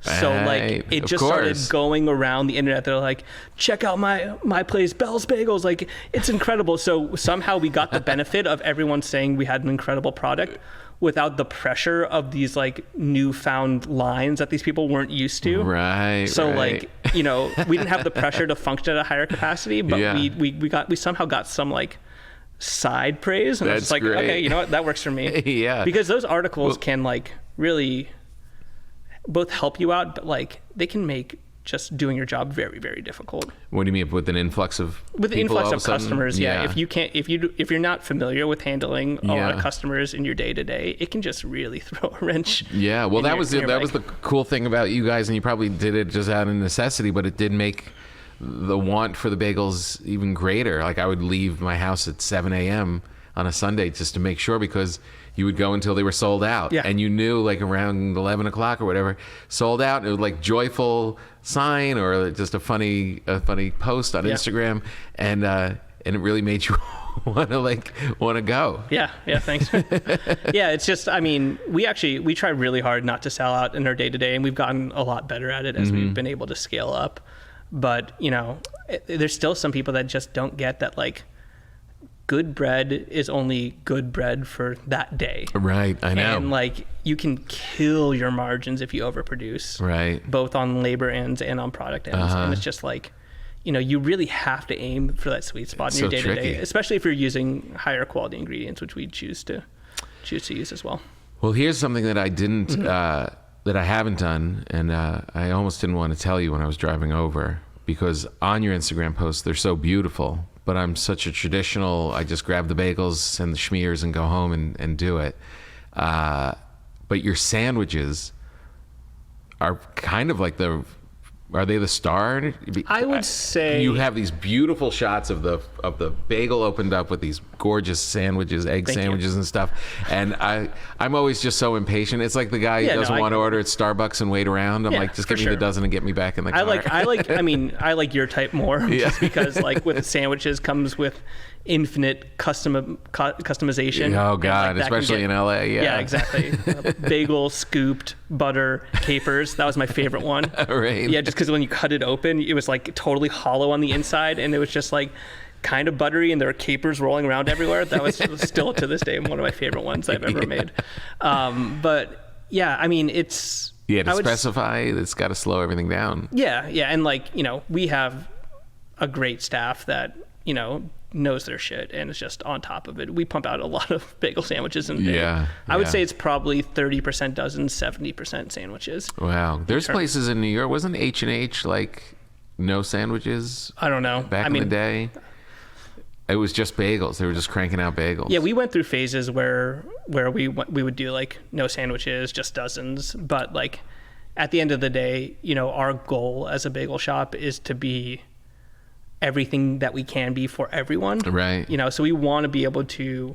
So like it just started going around the internet. They're like, check out my place, Belle's Bagels. Like, it's incredible. So somehow we got the benefit of everyone saying we had an incredible product without the pressure of these like newfound lines that these people weren't used to. Right. So like, we didn't have the pressure to function at a higher capacity, but we somehow got some like side praise, and I was just like, great. Okay, you know what, that works for me. Yeah. Because those articles can like really both help you out, but like they can make just doing your job very, very difficult. What do you mean, with an influx of customers? Yeah. If you're not familiar with handling a lot of customers in your day to day, it can just really throw a wrench. Yeah. Well, that was the cool thing about you guys, and you probably did it just out of necessity, but it did make the want for the bagels even greater. Like, I would leave my house at 7 a.m. on a Sunday just to make sure, because you would go until they were sold out. Yeah. And you knew like around 11 o'clock or whatever, sold out. It was like joyful sign or just a funny post on Instagram. And it really made you want to go. Yeah. Thanks. Yeah. It's just, I mean, we try really hard not to sell out in our day to day, and we've gotten a lot better at it as we've been able to scale up. But, there's still some people that just don't get that, like, good bread is only good bread for that day. Right, I know. And like, you can kill your margins if you overproduce. Right. Both on labor ends and on product ends. And it's just like, you really have to aim for that sweet spot in your day to day, especially if you're using higher quality ingredients, which we choose to use as well. Well, here's something that I didn't, that I haven't done, and I almost didn't want to tell you when I was driving over, because on your Instagram posts, they're so beautiful. But I'm such a traditional, I just grab the bagels and the schmears and go home and do it. But your sandwiches are kind of like are they the star? I would say you have these beautiful shots of the bagel opened up with these gorgeous sandwiches, egg sandwiches and stuff. And I'm always just so impatient. It's like the guy who doesn't want to order at Starbucks and wait around. I'm like, just give me the dozen and get me back in the car. I like your type more, just because like with sandwiches comes with infinite customization. Oh God, like especially in LA. Yeah, exactly. Bagel, scooped, butter, capers. That was my favorite one. Right. Yeah, just because when you cut it open, it was like totally hollow on the inside, and it was just like kind of buttery, and there were capers rolling around everywhere. That was still to this day one of my favorite ones I've ever made. But yeah, I mean, it's... Yeah, to specify, it's got to slow everything down. Yeah, and like, we have a great staff that, knows their shit and is just on top of it. We pump out a lot of bagel sandwiches in a day. I would say it's probably 30% dozen, 70% sandwiches. Wow. There's places in New York, wasn't H&H like no sandwiches? I don't know. Back in the day? It was just bagels. They were just cranking out bagels. Yeah, we went through phases where we would do like no sandwiches, just dozens. But like at the end of the day, you know, our goal as a bagel shop is to be everything that we can be for everyone. Right. You know, so we want to be able to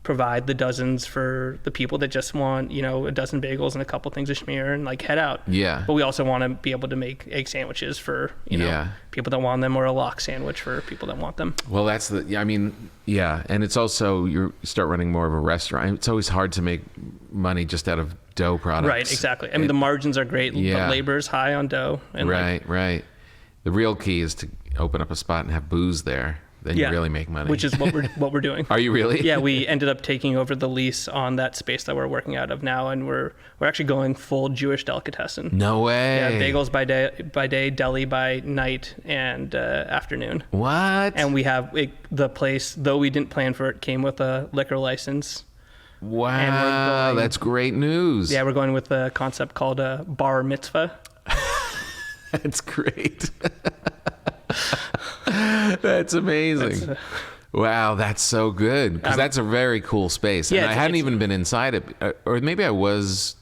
provide the dozens for the people that just want, you know, a dozen bagels and a couple things of schmear and like head out. Yeah. But we also want to be able to make egg sandwiches for, you know, people that want them, or a lox sandwich for people that want them. Well, and it's also, you start running more of a restaurant. It's always hard to make money just out of dough products. Right, exactly. I mean, the margins are great, but labor's high on dough. And right. The real key is to open up a spot and have booze there. Then you really make money. Which is what we're doing. Are you really? Yeah, we ended up taking over the lease on that space that we're working out of now, and we're actually going full Jewish delicatessen. No way. Yeah, bagels by day, deli by night and afternoon. What? And we have the place, though we didn't plan for it, came with a liquor license. Wow, that's great news. Yeah, we're going with a concept called a bar mitzvah. That's great. That's amazing. Wow, that's so good. Because that's a very cool space. Yeah, and I hadn't even been inside it. Or maybe I was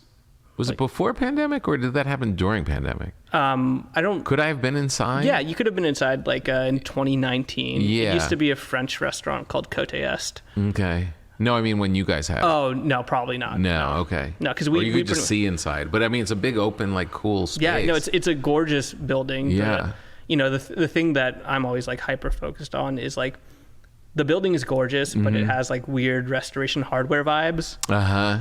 it before pandemic, or did that happen during pandemic? Could I have been inside? Yeah, you could have been inside like in 2019. Yeah. It used to be a French restaurant called Côte Est. Okay. No, I mean when you guys had. Oh, no, probably not. No, okay. No, because you could just see inside. But I mean, it's a big open, like cool space. Yeah, no, it's a gorgeous building. Yeah. But, you know, the thing that I'm always like hyper focused on is like the building is gorgeous, but it has like weird restoration hardware vibes.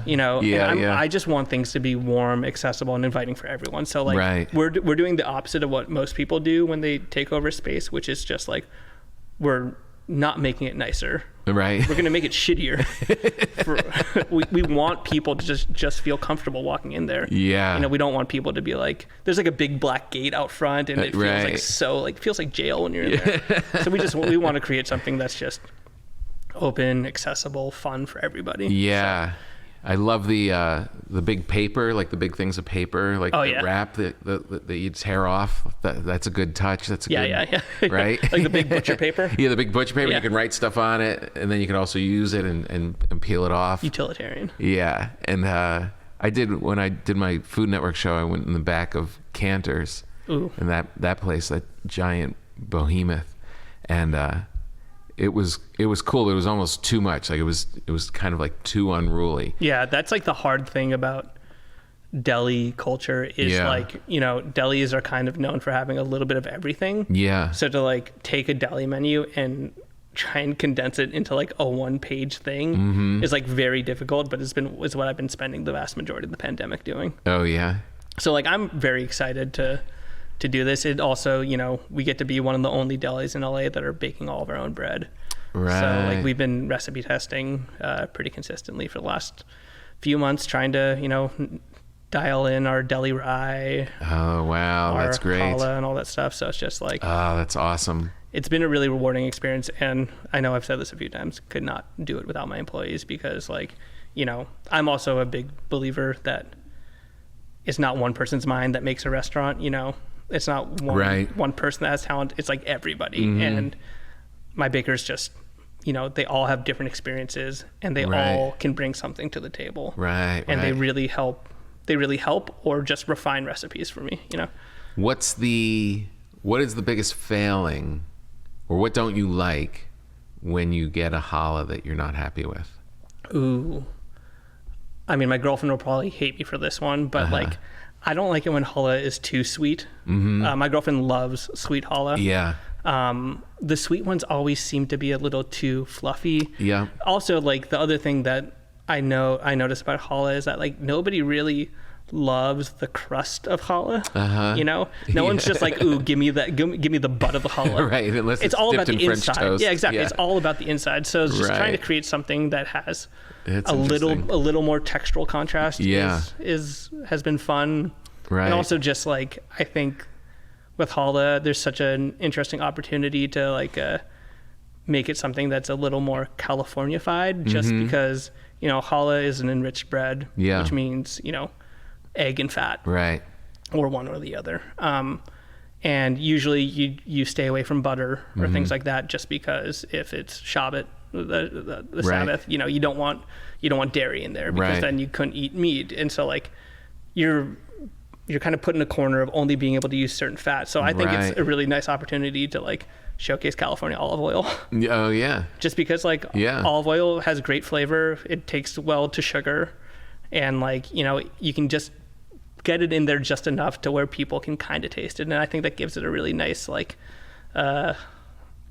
You know, I just want things to be warm, accessible, and inviting for everyone. So like we're doing the opposite of what most people do when they take over space, which is just like we're not making it nicer. Right. We're going to make it shittier. We want people to just feel comfortable walking in there. Yeah. You know, we don't want people to be like, there's like a big black gate out front and it feels like jail when you're in there. So we want to create something that's just open, accessible, fun for everybody. Yeah. So. I love the big paper, like the big things of paper, like the wrap that you tear off. That's a good touch. That's a good, right? Like the big butcher paper. Yeah, the big butcher paper. Yeah. You can write stuff on it, and then you can also use it and peel it off. Utilitarian. Yeah, and when I did my Food Network show, I went in the back of Cantor's, and that place, that giant behemoth, and. It was cool. It was almost too much. Like it was kind of like too unruly. Yeah, that's like the hard thing about deli culture is like, you know, delis are kind of known for having a little bit of everything. Yeah. So to like take a deli menu and try and condense it into like a one-page thing is like very difficult, but is what I've been spending the vast majority of the pandemic doing. Oh yeah. So like I'm very excited to do this. It also, you know, we get to be one of the only delis in LA that are baking all of our own bread. Right. So like we've been recipe testing pretty consistently for the last few months, trying to, you know, dial in our deli rye. Oh wow, that's great. Challah and all that stuff. So it's just like, oh, that's awesome. It's been a really rewarding experience, and I know I've said this a few times, could not do it without my employees, because like, you know, I'm also a big believer that it's not one person's mind that makes a restaurant, you know. It's not one person that has talent. It's like everybody. And my bakers just, you know, they all have different experiences, and they all can bring something to the table. And they really help. They really help, or just refine recipes for me, you know. What is the biggest failing, or what don't you like when you get a challah that you're not happy with? Ooh. I mean, my girlfriend will probably hate me for this one, but like, I don't like it when challah is too sweet. My girlfriend loves sweet challah. Yeah. The sweet ones always seem to be a little too fluffy. Yeah. Also, like, the other thing that I notice about challah is that like nobody really loves the crust of challah. You know, no one's just like, ooh, give me the butt of the challah. Right. Unless it's all about dipped the in inside. French toast. Yeah, exactly. It's all about the inside. So it's just trying to create something that has a little more textural contrast. Has been fun. Right. And also just like, I think with challah, there's such an interesting opportunity to like make it something that's a little more Californified, just because, you know, challah is an enriched bread, which means, you know, egg and fat, or one or the other. And usually you stay away from butter or things like that, just because if it's Shabbat, the Sabbath, you know, you don't want dairy in there, because then you couldn't eat meat. And so like you're kind of put in a corner of only being able to use certain fats. So I think it's a really nice opportunity to like showcase California olive oil. Oh yeah. Just because like olive oil has great flavor. It takes well to sugar, and like, you know, you can just get it in there just enough to where people can kind of taste it. And I think that gives it a really nice like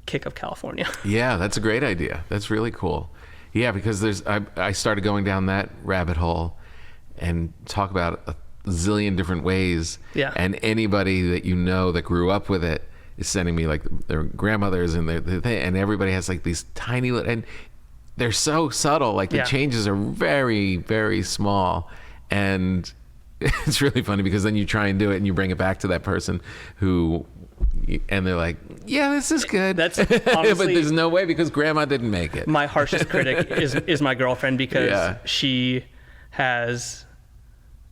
kick of California. Yeah, that's a great idea. That's really cool. Yeah, because I started going down that rabbit hole and talk about a zillion different ways. Yeah. And anybody that you know that grew up with it is sending me like their grandmothers and and everybody has like these tiny little, and they're so subtle. Like the changes are very, very small. And it's really funny because then you try and do it and you bring it back to that person and they're like, yeah, this is good. That's honestly, but there's no way, because grandma didn't make it. My harshest critic is my girlfriend, because she has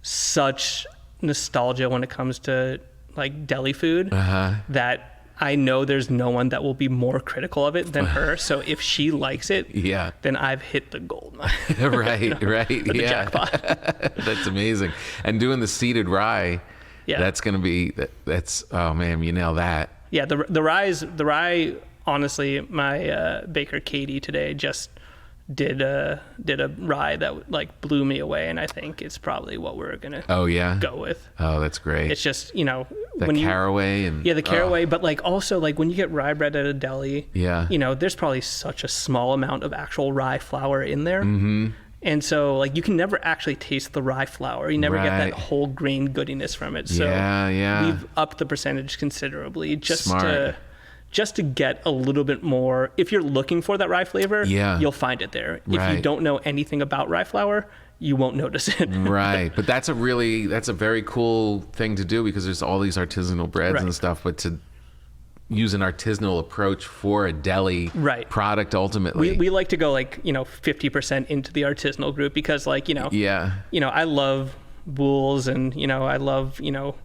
such nostalgia when it comes to like deli food that I know there's no one that will be more critical of it than her. So if she likes it, then I've hit the gold mine. The jackpot. That's amazing. And doing the seeded rye, that's going to be, that's, oh man, you nail that. Yeah, the rye, honestly, my baker Katie today just did a rye that like blew me away, and I think it's probably what we're gonna go with. Oh, that's great. It's just, you know, the caraway and the caraway, but like also like when you get rye bread at a deli, you know, there's probably such a small amount of actual rye flour in there. And so like you can never actually taste the rye flour. You never get that whole grain goodiness from it. So we've upped the percentage considerably just to get a little bit more. If you're looking for that rye flavor, you'll find it there. If you don't know anything about rye flour, you won't notice it. But that's a very cool thing to do, because there's all these artisanal breads and stuff, but to use an artisanal approach for a deli product ultimately. We like to go like, you know, 50% into the artisanal group, because like, you know, I love Boules, and, you know, I love, you know,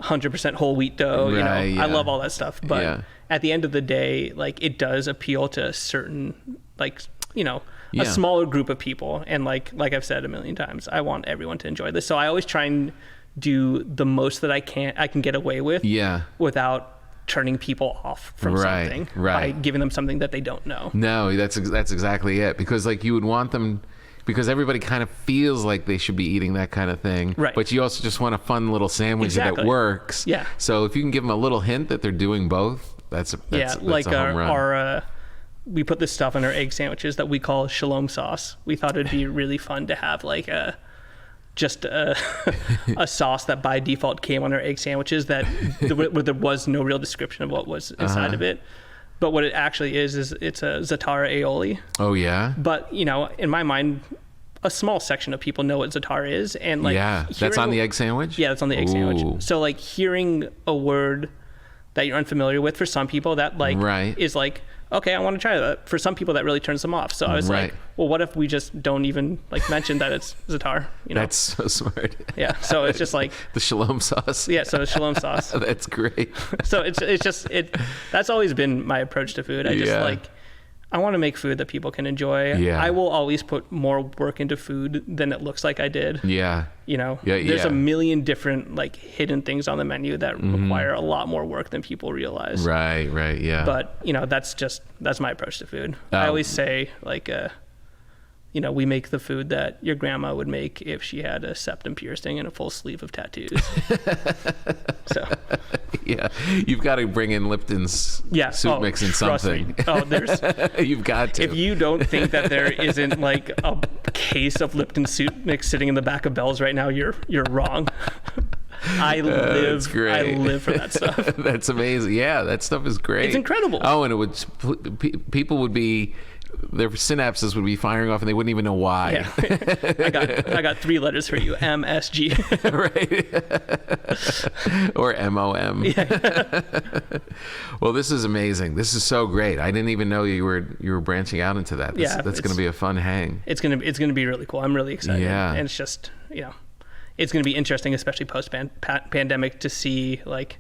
100% whole wheat dough, you know, I love all that stuff. But at the end of the day, like it does appeal to a certain, like, you know, a smaller group of people. And like I've said a million times, I want everyone to enjoy this. So I always try and do the most that I can get away with without turning people off from something by giving them something that they don't know. No, that's exactly it. Because like you would want them, because everybody kind of feels like they should be eating that kind of thing. But you also just want a fun little sandwich that works. So if you can give them a little hint that they're doing both, that's like a home run. We put this stuff in our egg sandwiches that we call shalom sauce. We thought it'd be really fun to have like a sauce that by default came on our egg sandwiches that where there was no real description of what was inside of it. But what it actually is it's a za'atar aioli. Oh yeah. But you know, in my mind, a small section of people know what za'atar is, and like that's on the egg sandwich. Yeah, that's on the egg sandwich. So like hearing a word that you're unfamiliar with, for some people that like is like, okay, I want to try that. For some people that really turns them off. So I was like, well, what if we just don't even like mention that it's za'atar? You know? That's so smart. Yeah. So it's just like the shalom sauce. Yeah. So it's shalom sauce. That's great. So it's just that's always been my approach to food. I just like, I want to make food that people can enjoy. Yeah. I will always put more work into food than it looks like I did. Yeah. You know, there's a million different like hidden things on the menu that require a lot more work than people realize. Right. Yeah. But you know, that's my approach to food. I always say like, you know, we make the food that your grandma would make if she had a septum piercing and a full sleeve of tattoos. So. Yeah, you've got to bring in Lipton's soup mix and something. Me. Oh, there's. You've got to. If you don't think that there isn't like a case of Lipton soup mix sitting in the back of Belle's right now, you're wrong. I live for that stuff. That's amazing. Yeah, that stuff is great. It's incredible. Oh, and it would people would be. Their synapses would be firing off and they wouldn't even know why. Yeah. I got 3 letters for you. MSG. Right. Or MOM. Yeah. Well, this is amazing. This is so great. I didn't even know you were branching out into that. That's going to be a fun hang. It's going to be really cool. I'm really excited. Yeah. And it's just, you know, it's going to be interesting, especially post pandemic, to see like,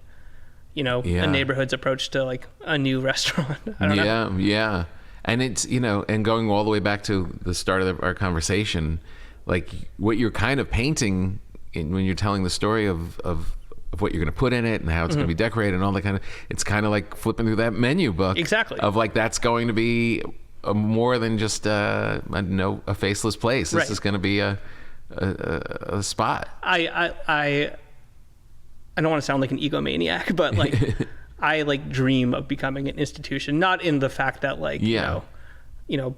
a neighborhood's approach to like a new restaurant. I don't know. Yeah. And it's, and going all the way back to the start of our conversation, like what you're kind of painting when you're telling the story of what you're going to put in it and how it's going to be decorated and all that kind of, it's kind of like flipping through that menu book. Exactly. Of like, that's going to be more than just a faceless place. This is going to be a spot. I don't want to sound like an egomaniac, but like I like dream of becoming an institution, not in the fact that like,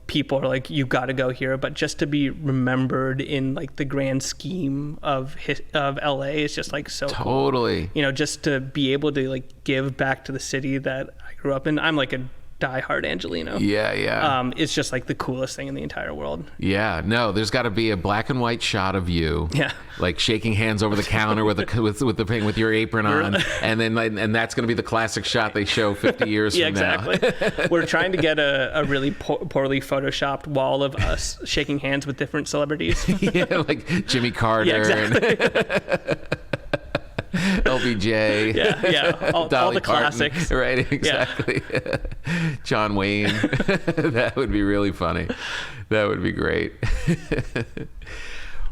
people are like, you got to go here, but just to be remembered in like the grand scheme of LA is just like so totally cool. Just to be able to like give back to the city that I grew up in. I'm like a diehard Angelino. Yeah. It's just like the coolest thing in the entire world. Yeah. No, there's got to be a black and white shot of you. Yeah. Like shaking hands over the counter with your apron on, and that's going to be the classic shot they show 50 years from now. Exactly. We're trying to get a really poorly photoshopped wall of us shaking hands with different celebrities. Yeah, like Jimmy Carter. Yeah, exactly. LBJ, all the classics, right? Exactly. Yeah. John Wayne. That would be really funny. That would be great.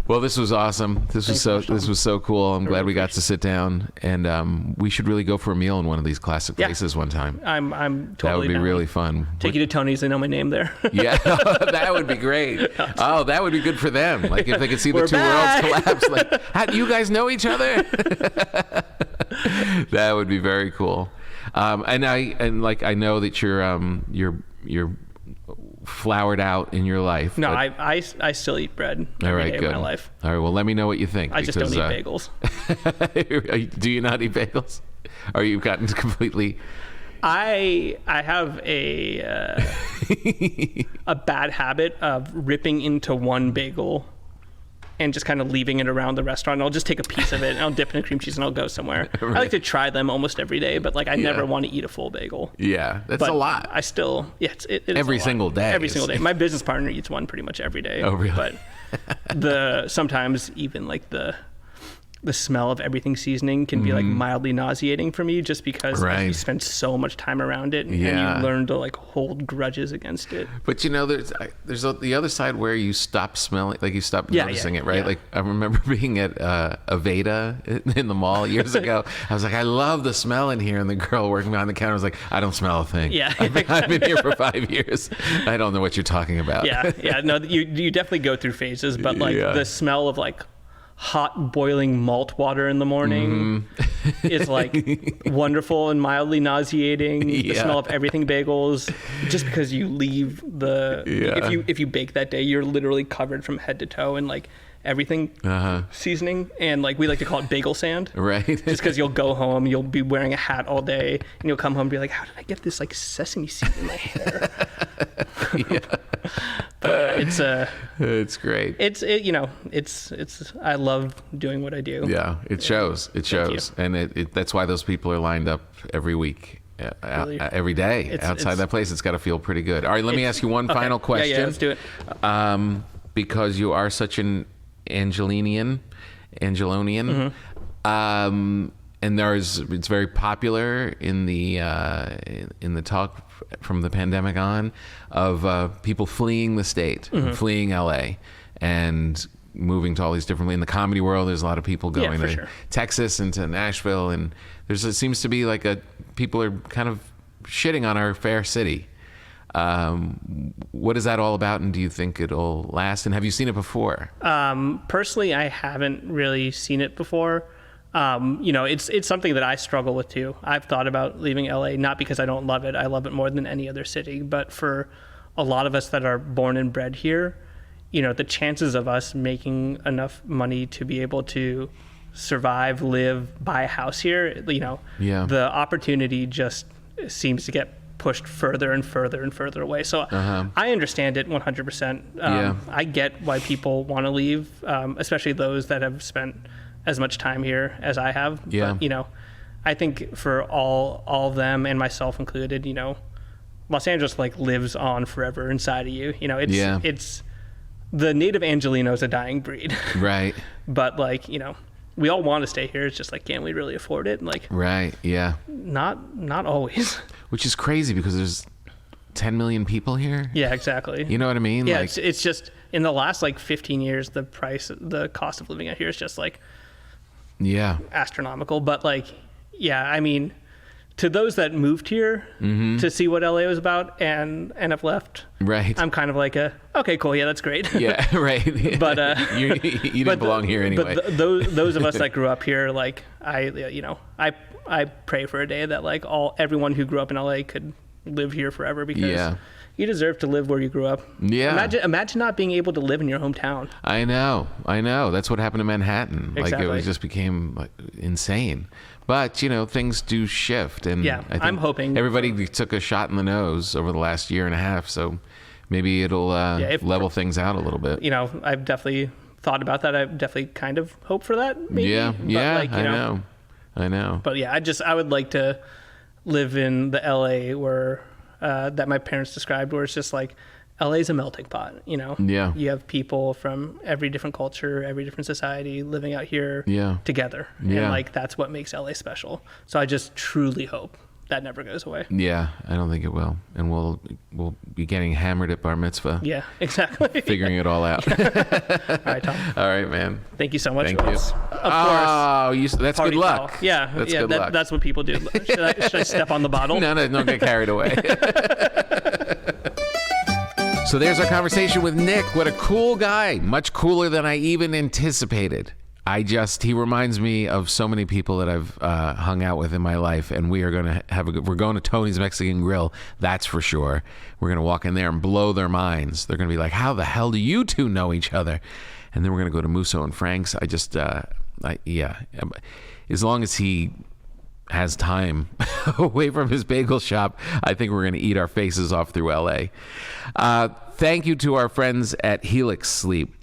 Well, this was awesome. This was so cool. I'm glad we got to sit down, and we should really go for a meal in one of these classic places one time. I'm totally that would be down. Really fun. Take you to Tony's. They know my name there. Yeah, that would be great. Oh, that would be good for them. Like if they could see the two worlds collapse. Like, how do you guys know each other? That would be very cool. And I know that you're floured out in your life. No, I still eat bread every day of my life. All right, well, let me know what you think. I just don't eat bagels. Do you not eat bagels? Or you've gotten completely... I have a bad habit of ripping into one bagel and just kind of leaving it around the restaurant. I'll just take a piece of it and I'll dip it in cream cheese and I'll go somewhere. Right. I like to try them almost every day, but like I never want to eat a full bagel. Yeah, that's a lot. I still, it is every single day. Every single day. My business partner eats one pretty much every day. Oh, really? But sometimes even like the smell of everything seasoning can be like mildly nauseating for me, just because like, you spend so much time around it and you learn to like hold grudges against it. But there's the other side where you stop smelling, like you stop noticing it, right? Yeah. Like I remember being at Aveda in the mall years ago. I was like, I love the smell in here, and the girl working behind the counter was like, I don't smell a thing. Yeah, I've been here for 5 years. I don't know what you're talking about. Yeah. No, you definitely go through phases, but like the smell of like hot boiling malt water in the morning is like wonderful and mildly nauseating. The smell of everything bagels, just because you leave if you bake that day, you're literally covered from head to toe in like everything seasoning, and like we like to call it bagel sand, right? Just because you'll go home, you'll be wearing a hat all day, and you'll come home and be like, how did I get this like sesame seed in my hair? But it's great. It's I love doing what I do. Yeah, it shows. And that's why those people are lined up every week. Every day outside that place. It's got to feel pretty good. All right, let me ask you one final question. Yeah, let's do it. Because you are such an Angelonian, and it's very popular in the talk from the pandemic on of people fleeing the state, fleeing LA, and moving to all these different. In the comedy world, there's a lot of people going to Texas and to Nashville, and it seems to be like people are kind of shitting on our fair city. What is that all about, and do you think it'll last? And have you seen it before? Personally, I haven't really seen it before. It's something that I struggle with too. I've thought about leaving LA, not because I don't love it. I love it more than any other city. But for a lot of us that are born and bred here, the chances of us making enough money to be able to survive, live, buy a house here, the opportunity just seems to get pushed further and further and further away. So I understand it 100%. I get why people want to leave, especially those that have spent as much time here as I have. Yeah. But, I think for all of them, and myself included, Los Angeles like lives on forever inside of you. It's the native Angelino is a dying breed. Right. But like, we all want to stay here. It's just like, can we really afford it? And like, right, yeah. Not always. Which is crazy because there's 10 million people here. Yeah, exactly. You know what I mean? Yeah, like, it's just in the last like 15 years, the cost of living out here is just like astronomical. But like, yeah, I mean, to those that moved here to see what LA was about and have left, right? I'm kind of like okay, cool, yeah, that's great. Yeah, right. But you didn't belong here anyway. But those of us that grew up here, like I pray for a day that like everyone who grew up in LA could live here forever, because you deserve to live where you grew up. Yeah. Imagine not being able to live in your hometown. I know. That's what happened to Manhattan. Exactly. Like it just became like insane. But, things do shift. And yeah, I think I'm hoping everybody took a shot in the nose over the last year and a half. So maybe it'll level things out a little bit. I've definitely thought about that. I've definitely kind of hoped for that. Maybe. Yeah. But I know. But yeah, I would like to live in the LA where that my parents described, where it's just like LA's a melting pot, Yeah. You have people from every different culture, every different society living out here together. Yeah. And like that's what makes LA special. So I just truly hope that never goes away. Yeah, I don't think it will. And we'll be getting hammered at bar mitzvah. Yeah, exactly. Figuring it all out. All right, Tom. All right, man. Thank you so much. Thank you. Of course. Oh, that's good luck. Foul. Yeah, that's good luck. That's what people do. Should I step on the bottle? No, don't get carried away. So there's our conversation with Nick. What a cool guy. Much cooler than I even anticipated. He reminds me of so many people that I've hung out with in my life, and we're going to Tony's Mexican Grill, that's for sure. We're going to walk in there and blow their minds. They're going to be like, how the hell do you two know each other? And then we're going to go to Musso and Frank's. As long as he has time away from his bagel shop, I think we're going to eat our faces off through LA. Thank you to our friends at Helix Sleep.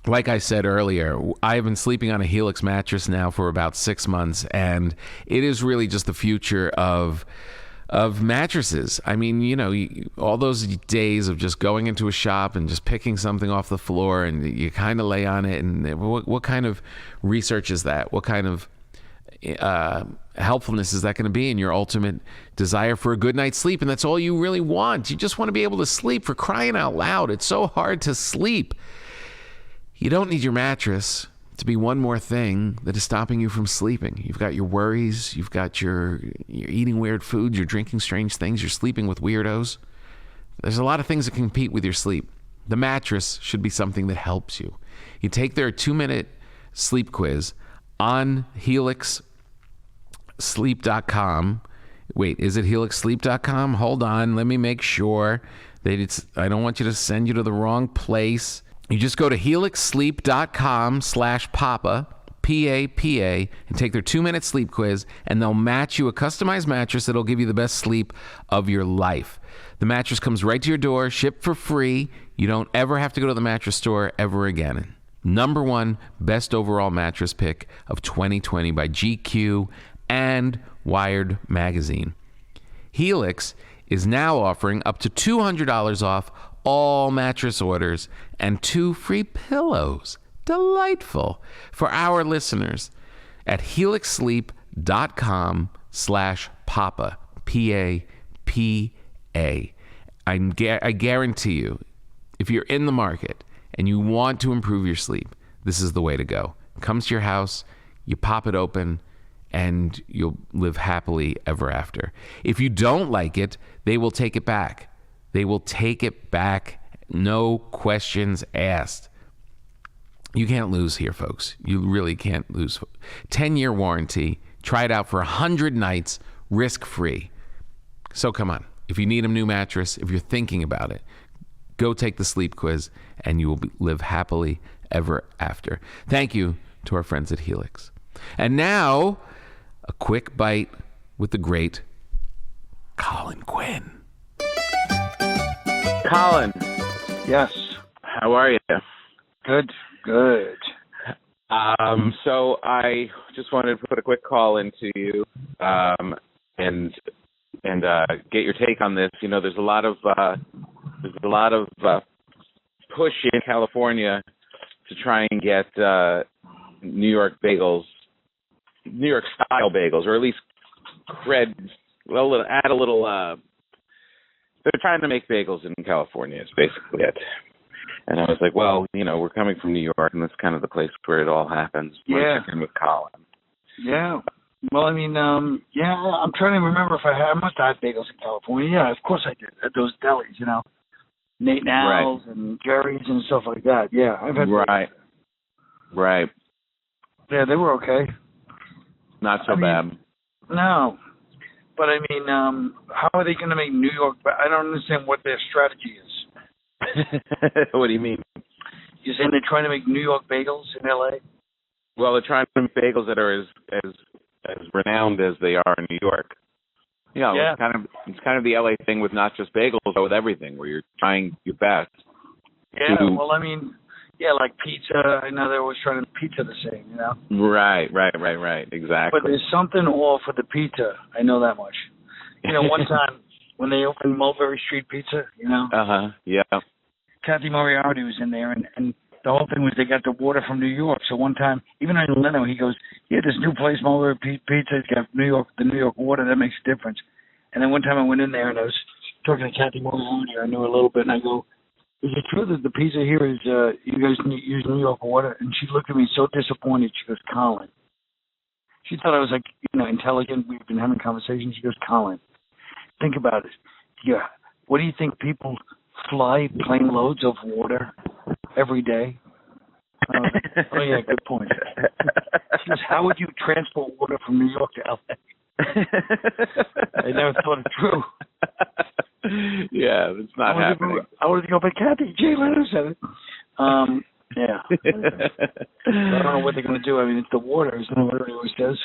Like I said earlier, I have been sleeping on a Helix mattress now for about 6 months, and it is really just the future of mattresses. I mean, all those days of just going into a shop and just picking something off the floor, and you kind of lay on it, and what kind of research is that? What kind of helpfulness is that going to be in your ultimate desire for a good night's sleep? And that's all you really want. You just want to be able to sleep, for crying out loud. It's so hard to sleep. You don't need your mattress to be one more thing that is stopping you from sleeping. You've got your worries, you're eating weird foods, you're drinking strange things, you're sleeping with weirdos. There's a lot of things that compete with your sleep. The mattress should be something that helps you. You take their 2-minute sleep quiz on helixsleep.com. Wait, is it helixsleep.com? Hold on, let me make sure. I don't want you to send you to the wrong place. You just go to helixsleep.com/papa, P-A-P-A, and take their 2-minute sleep quiz, and they'll match you a customized mattress that'll give you the best sleep of your life. The mattress comes right to your door, shipped for free. You don't ever have to go to the mattress store ever again. Number 1 best overall mattress pick of 2020 by GQ and Wired Magazine. Helix is now offering up to $200 off all mattress orders and 2 free pillows. Delightful. For our listeners at helixsleep.com/papa, P-A-P-A. I guarantee you, if you're in the market and you want to improve your sleep, this is the way to go. It comes to your house, you pop it open, and you'll live happily ever after. If you don't like it, they will take it back. They will take it back, no questions asked. You can't lose here, folks. You really can't lose. 10-year warranty. Try it out for 100 nights, risk-free. So come on. If you need a new mattress, if you're thinking about it, go take the sleep quiz, and you will live happily ever after. Thank you to our friends at Helix. And now, a quick bite with the great Colin Quinn. Colin. Yes. How are you? Good. So I just wanted to put a quick call into you and get your take on this. There's a lot of push in California to try and get New York bagels, New York style bagels, or at least bread. Well, add a little. They're trying to make bagels in California. Is basically it. And I was like, well, we're coming from New York, and that's kind of the place where it all happens. Yeah. Check in with Colin. Yeah. Well, I mean, I'm trying to remember if I must have had bagels in California. Yeah, of course I did. At those delis, Nate and Al's and Jerry's and stuff like that. Yeah, I've had bagels. Right. Yeah, they were okay. Not so bad. No. But I mean, how are they going to make New York? I don't understand what their strategy is. What do you mean? You're saying they're trying to make New York bagels in L.A.? Well, they're trying to make bagels that are as renowned as they are in New York. Yeah. It's kind of the LA thing with not just bagels, but with everything, where you're trying your best. Yeah. Well, I mean, like pizza. I know they're always trying to make pizza the same. Right. Exactly. But there's something off with the pizza. I know that much. One time when they opened Mulberry Street Pizza, Yeah. Kathy Moriarty was in there, and the whole thing was they got the water from New York. So one time, even in Leno, he goes, "Yeah, this new place, Mulberry Pizza, it's got the New York water. That makes a difference." And then one time I went in there and I was talking to Kathy Moriarty. I knew a little bit, and I go, "Is it true that the pizza here is you guys use New York water?" And she looked at me so disappointed. She goes, "Colin." She thought I was like, intelligent. We've been having conversations. She goes, "Colin, think about it. Yeah, what do you think people fly plane loads of water every day?" I was like, "Oh yeah, good point." She goes, "How would you transport water from New York to LA?" I never thought it through. Yeah, it's not happening. I would go, but Kathy, Jay Leno said it. Yeah. I don't know what they're going to do. I mean, it's the water, isn't it? What everybody says.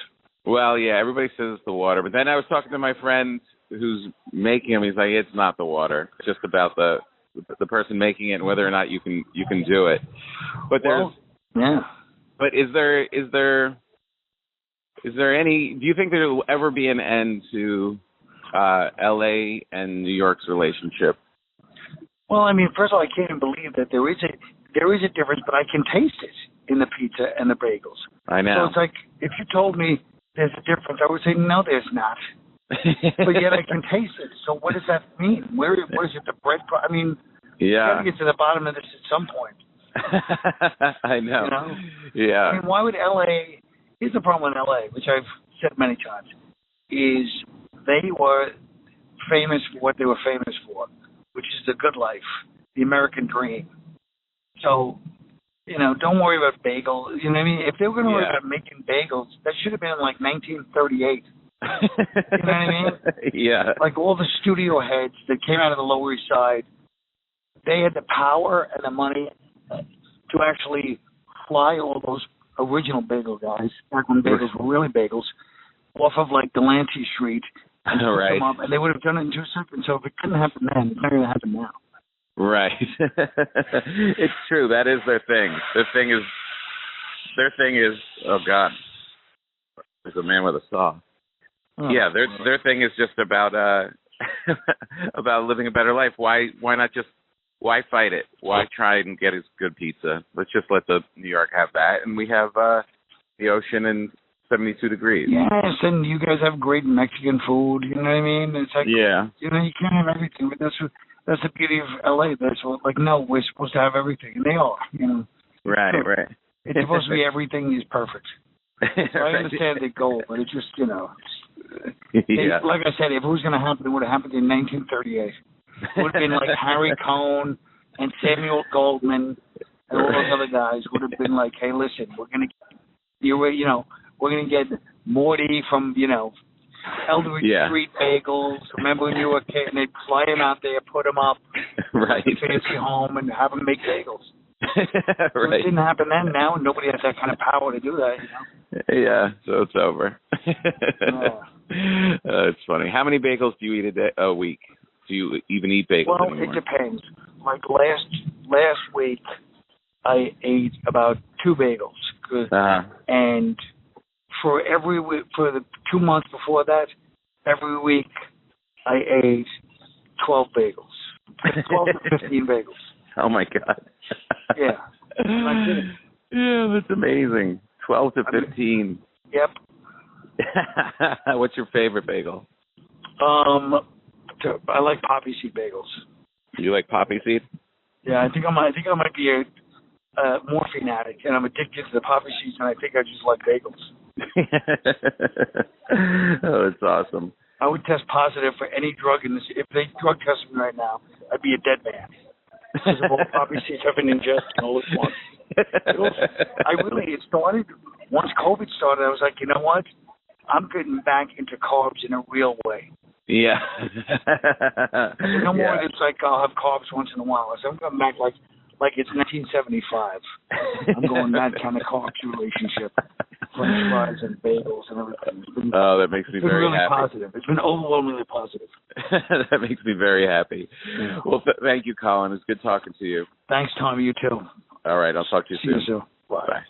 Well, yeah, everybody says it's the water. But then I was talking to my friend who's making them. He's like, it's not the water. It's just about the person making it and whether or not you can do it. But But is there any? Do you think there will ever be an end to L.A. and New York's relationship? Well, I mean, first of all, I can't even believe that there is a difference, but I can taste it in the pizza and the bagels. I know. So it's like if you told me there's a difference, I would say no, there's not. But yet I can taste it. So what does that mean? What is it? The bread? I mean, you got to get to the bottom of this at some point. I know. Yeah. I mean, why would L.A. Here's the problem with L.A., which I've said many times, is they were famous for what they were famous for, which is the good life, the American dream. So, don't worry about bagels. You know what I mean? If they were going to worry about making bagels, that should have been like 1938. You know what I mean? Yeah. Like all the studio heads that came out of the Lower East Side, they had the power and the money to actually fly all those original bagel guys, back when bagels were really bagels, off of like Delancey Street and put them up, and they would have done it in 2 seconds. So if it couldn't happen then, it's not going to happen now. Right. It's true. That is their thing. Their thing is, oh God, there's a man with a saw. Oh, yeah, their thing is just about about living a better life. Why fight it? Why try and get as good pizza? Let's just let the New York have that, and we have the ocean and 72 degrees. Yes, and you guys have great Mexican food. You know what I mean? It's like you can't have everything, but that's the beauty of LA. That's what, no, we're supposed to have everything, and they are. Right. It's supposed to be everything is perfect. So I understand the goal, but it's just like I said, if it was going to happen, it would have happened in 1938. It would have been like Harry Cohn and Samuel Goldman and all those other guys would have been like, hey, listen, we're going to get Morty from Eldridge Street Bagels. Remember when you were a kid, and they'd fly him out there, put him up, right, in a fancy home, and have him make bagels. Right. So it didn't happen then. Now nobody has that kind of power to do that. Yeah, so it's over. It's funny. How many bagels do you eat a week? Do you even eat bagels anymore? It depends. Like last week, I ate about 2 bagels, and for the 2 months before that, every week I ate 12 bagels, 12 to 15 bagels. Oh my God. Yeah. Yeah, that's amazing. 12 to 15. Yep. What's your favorite bagel? I like poppy seed bagels. You like poppy seed? Yeah, I think I might be a morphine addict, and I'm addicted to the poppy seeds, and I think I just like bagels. Oh, that's awesome. I would test positive for any drug in this. If they drug tested me right now, I'd be a dead man. Because of all the poppy seeds I've been ingesting all at once. It started, once COVID started, I was like, you know what? I'm getting back into carbs in a real way. Yeah. No more than it's like I'll have carbs once in a while. So I'm going back like it's 1975. I'm going that kind of carbs relationship. French fries and bagels and everything. That makes me very really happy. Positive. It's been overwhelmingly positive. That makes me very happy. Yeah. Well, thank you, Colin. It's good talking to you. Thanks, Tom. You too. All right. I'll talk to you soon. See you soon. Bye.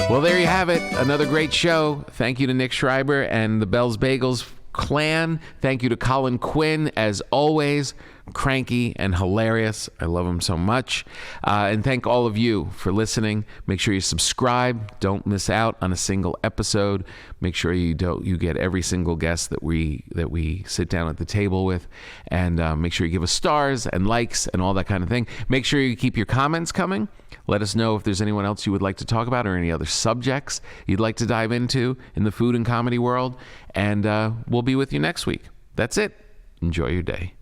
Well, there you have it. Another great show. Thank you to Nick Schreiber and the Belle's Bagels clan. Thank you to Colin Quinn, as always. Cranky and hilarious. I love him so much. And thank all of you for listening. Make sure you subscribe. Don't miss out on a single episode. Make sure you get every single guest that we sit down at the table with. And make sure you give us stars and likes and all that kind of thing. Make sure you keep your comments coming. Let us know if there's anyone else you would like to talk about or any other subjects you'd like to dive into in the food and comedy world. And we'll be with you next week. That's it. Enjoy your day.